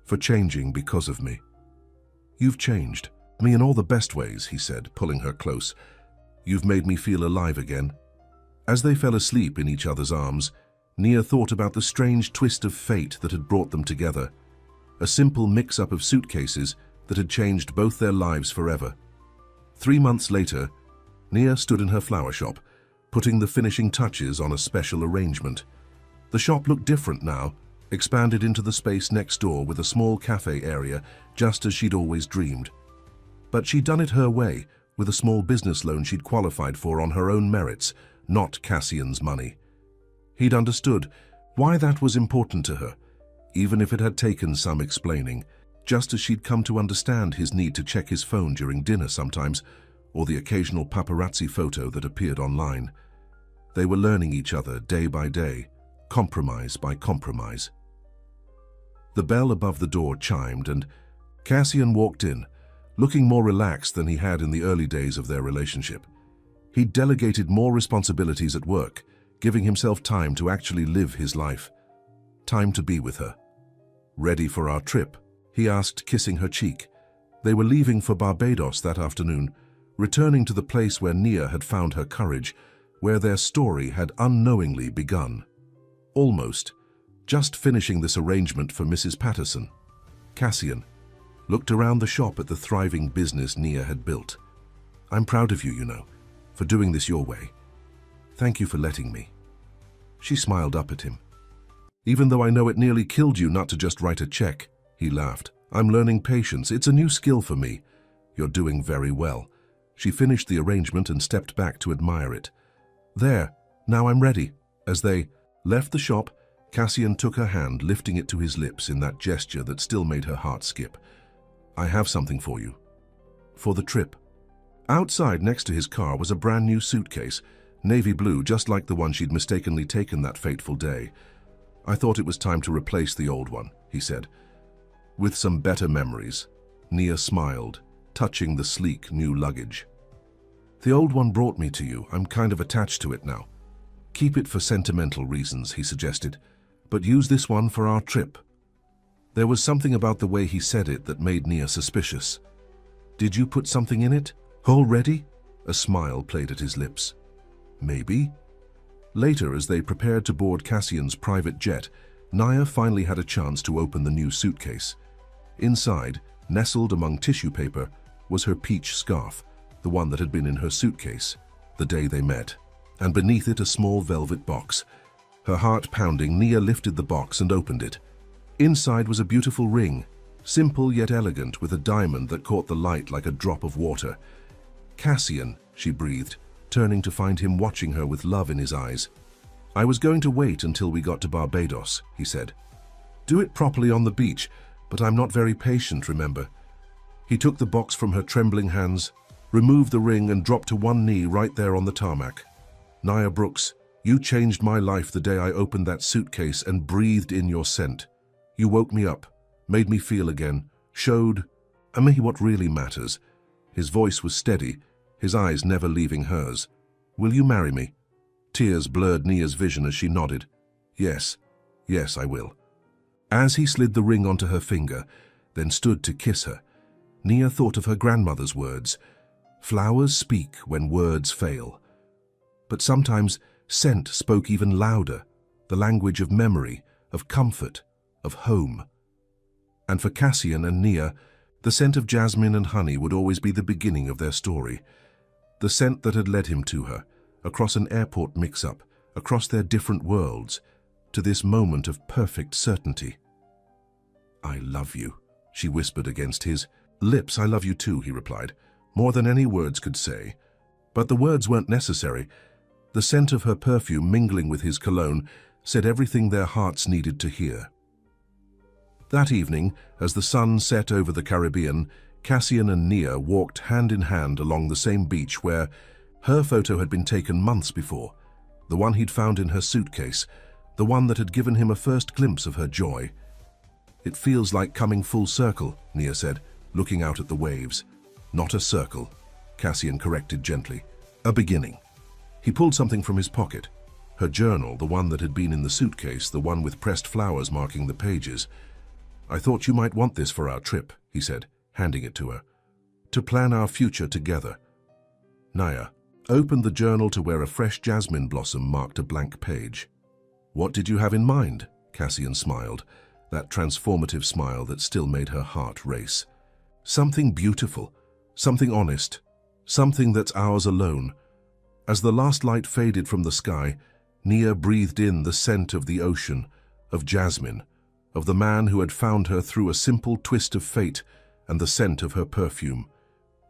For changing because of me. You've changed me in all the best ways," he said, pulling her close. "You've made me feel alive again." As they fell asleep in each other's arms, Nia thought about the strange twist of fate that had brought them together. A simple mix-up of suitcases that had changed both their lives forever. 3 months later, Nia stood in her flower shop, putting the finishing touches on a special arrangement. The shop looked different now, expanded into the space next door with a small cafe area, just as she'd always dreamed. But she'd done it her way, with a small business loan she'd qualified for on her own merits, not Cassian's money. He'd understood why that was important to her, even if it had taken some explaining, just as she'd come to understand his need to check his phone during dinner sometimes, or the occasional paparazzi photo that appeared online. They were learning each other day by day, compromise by compromise. The bell above the door chimed and Cassian walked in, looking more relaxed than he had in the early days of their relationship. He'd delegated more responsibilities at work, giving himself time to actually live his life. Time to be with her. "Ready for our trip?" he asked, kissing her cheek. They were leaving for Barbados that afternoon, returning to the place where Nia had found her courage, where their story had unknowingly begun. Almost. Just finishing this arrangement for Mrs. Patterson. Cassian looked around the shop at the thriving business Nia had built. "I'm proud of you, you know, for doing this your way. Thank you for letting me." She smiled up at him. "Even though I know it nearly killed you not to just write a check," he laughed. "I'm learning patience. It's a new skill for me. You're doing very well." She finished the arrangement and stepped back to admire it. "There, now I'm ready." As they left the shop, Cassian took her hand, lifting it to his lips in that gesture that still made her heart skip. "I have something for you. For the trip." Outside, next to his car, was a brand new suitcase, navy blue, just like the one she'd mistakenly taken that fateful day. "I thought it was time to replace the old one," he said. "With some better memories." Nia smiled, touching the sleek new luggage. "The old one brought me to you. I'm kind of attached to it now." "Keep it for sentimental reasons," he suggested, "but use this one for our trip." There was something about the way he said it that made Nia suspicious. "Did you put something in it? Already?" A smile played at his lips. "Maybe." Later, as they prepared to board Cassian's private jet, Nia finally had a chance to open the new suitcase. Inside, nestled among tissue paper, was her peach scarf, the one that had been in her suitcase the day they met, and beneath it a small velvet box. Her heart pounding, Nia lifted the box and opened it. Inside was a beautiful ring, simple yet elegant, with a diamond that caught the light like a drop of water. "Cassian," she breathed, turning to find him watching her with love in his eyes. "I was going to wait until we got to Barbados," he said. "Do it properly on the beach, but I'm not very patient, remember." He took the box from her trembling hands, removed the ring and dropped to one knee right there on the tarmac. "Nia Brooks, you changed my life the day I opened that suitcase and breathed in your scent. You woke me up, made me feel again, showed me what really matters." His voice was steady, his eyes never leaving hers. "Will you marry me?" Tears blurred Nia's vision as she nodded. Yes, I will." As he slid the ring onto her finger, then stood to kiss her, Nia thought of her grandmother's words. "Flowers speak when words fail." But sometimes scent spoke even louder. the language of memory, of comfort, of home. And for Cassian and Nia, the scent of jasmine and honey would always be the beginning of their story. The scent that had led him to her, across an airport mix-up, across their different worlds, to this moment of perfect certainty. "I love you," she whispered against his lips. "I love you too," he replied, more than any words could say. But the words weren't necessary. The scent of her perfume mingling with his cologne said everything their hearts needed to hear. That evening, as the sun set over the Caribbean, Cassian and Nia walked hand in hand along the same beach where her photo had been taken months before, the one he'd found in her suitcase, the one that had given him a first glimpse of her joy. "It feels like coming full circle," Nia said, looking out at the waves. "Not a circle," Cassian corrected gently. "A beginning." He pulled something from his pocket. Her journal, the one that had been in the suitcase, the one with pressed flowers marking the pages. "I thought you might want this for our trip," he said, handing it to her. "To plan our future together." Nia opened the journal to where a fresh jasmine blossom marked a blank page. "What did you have in mind?" Cassian smiled, that transformative smile that still made her heart race. "Something beautiful, something honest, something that's ours alone." As the last light faded from the sky, Nia breathed in the scent of the ocean, of jasmine, of the man who had found her through a simple twist of fate, and the scent of her perfume.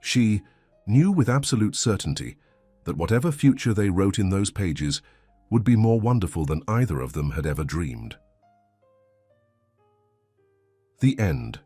She knew with absolute certainty that whatever future they wrote in those pages would be more wonderful than either of them had ever dreamed. The end.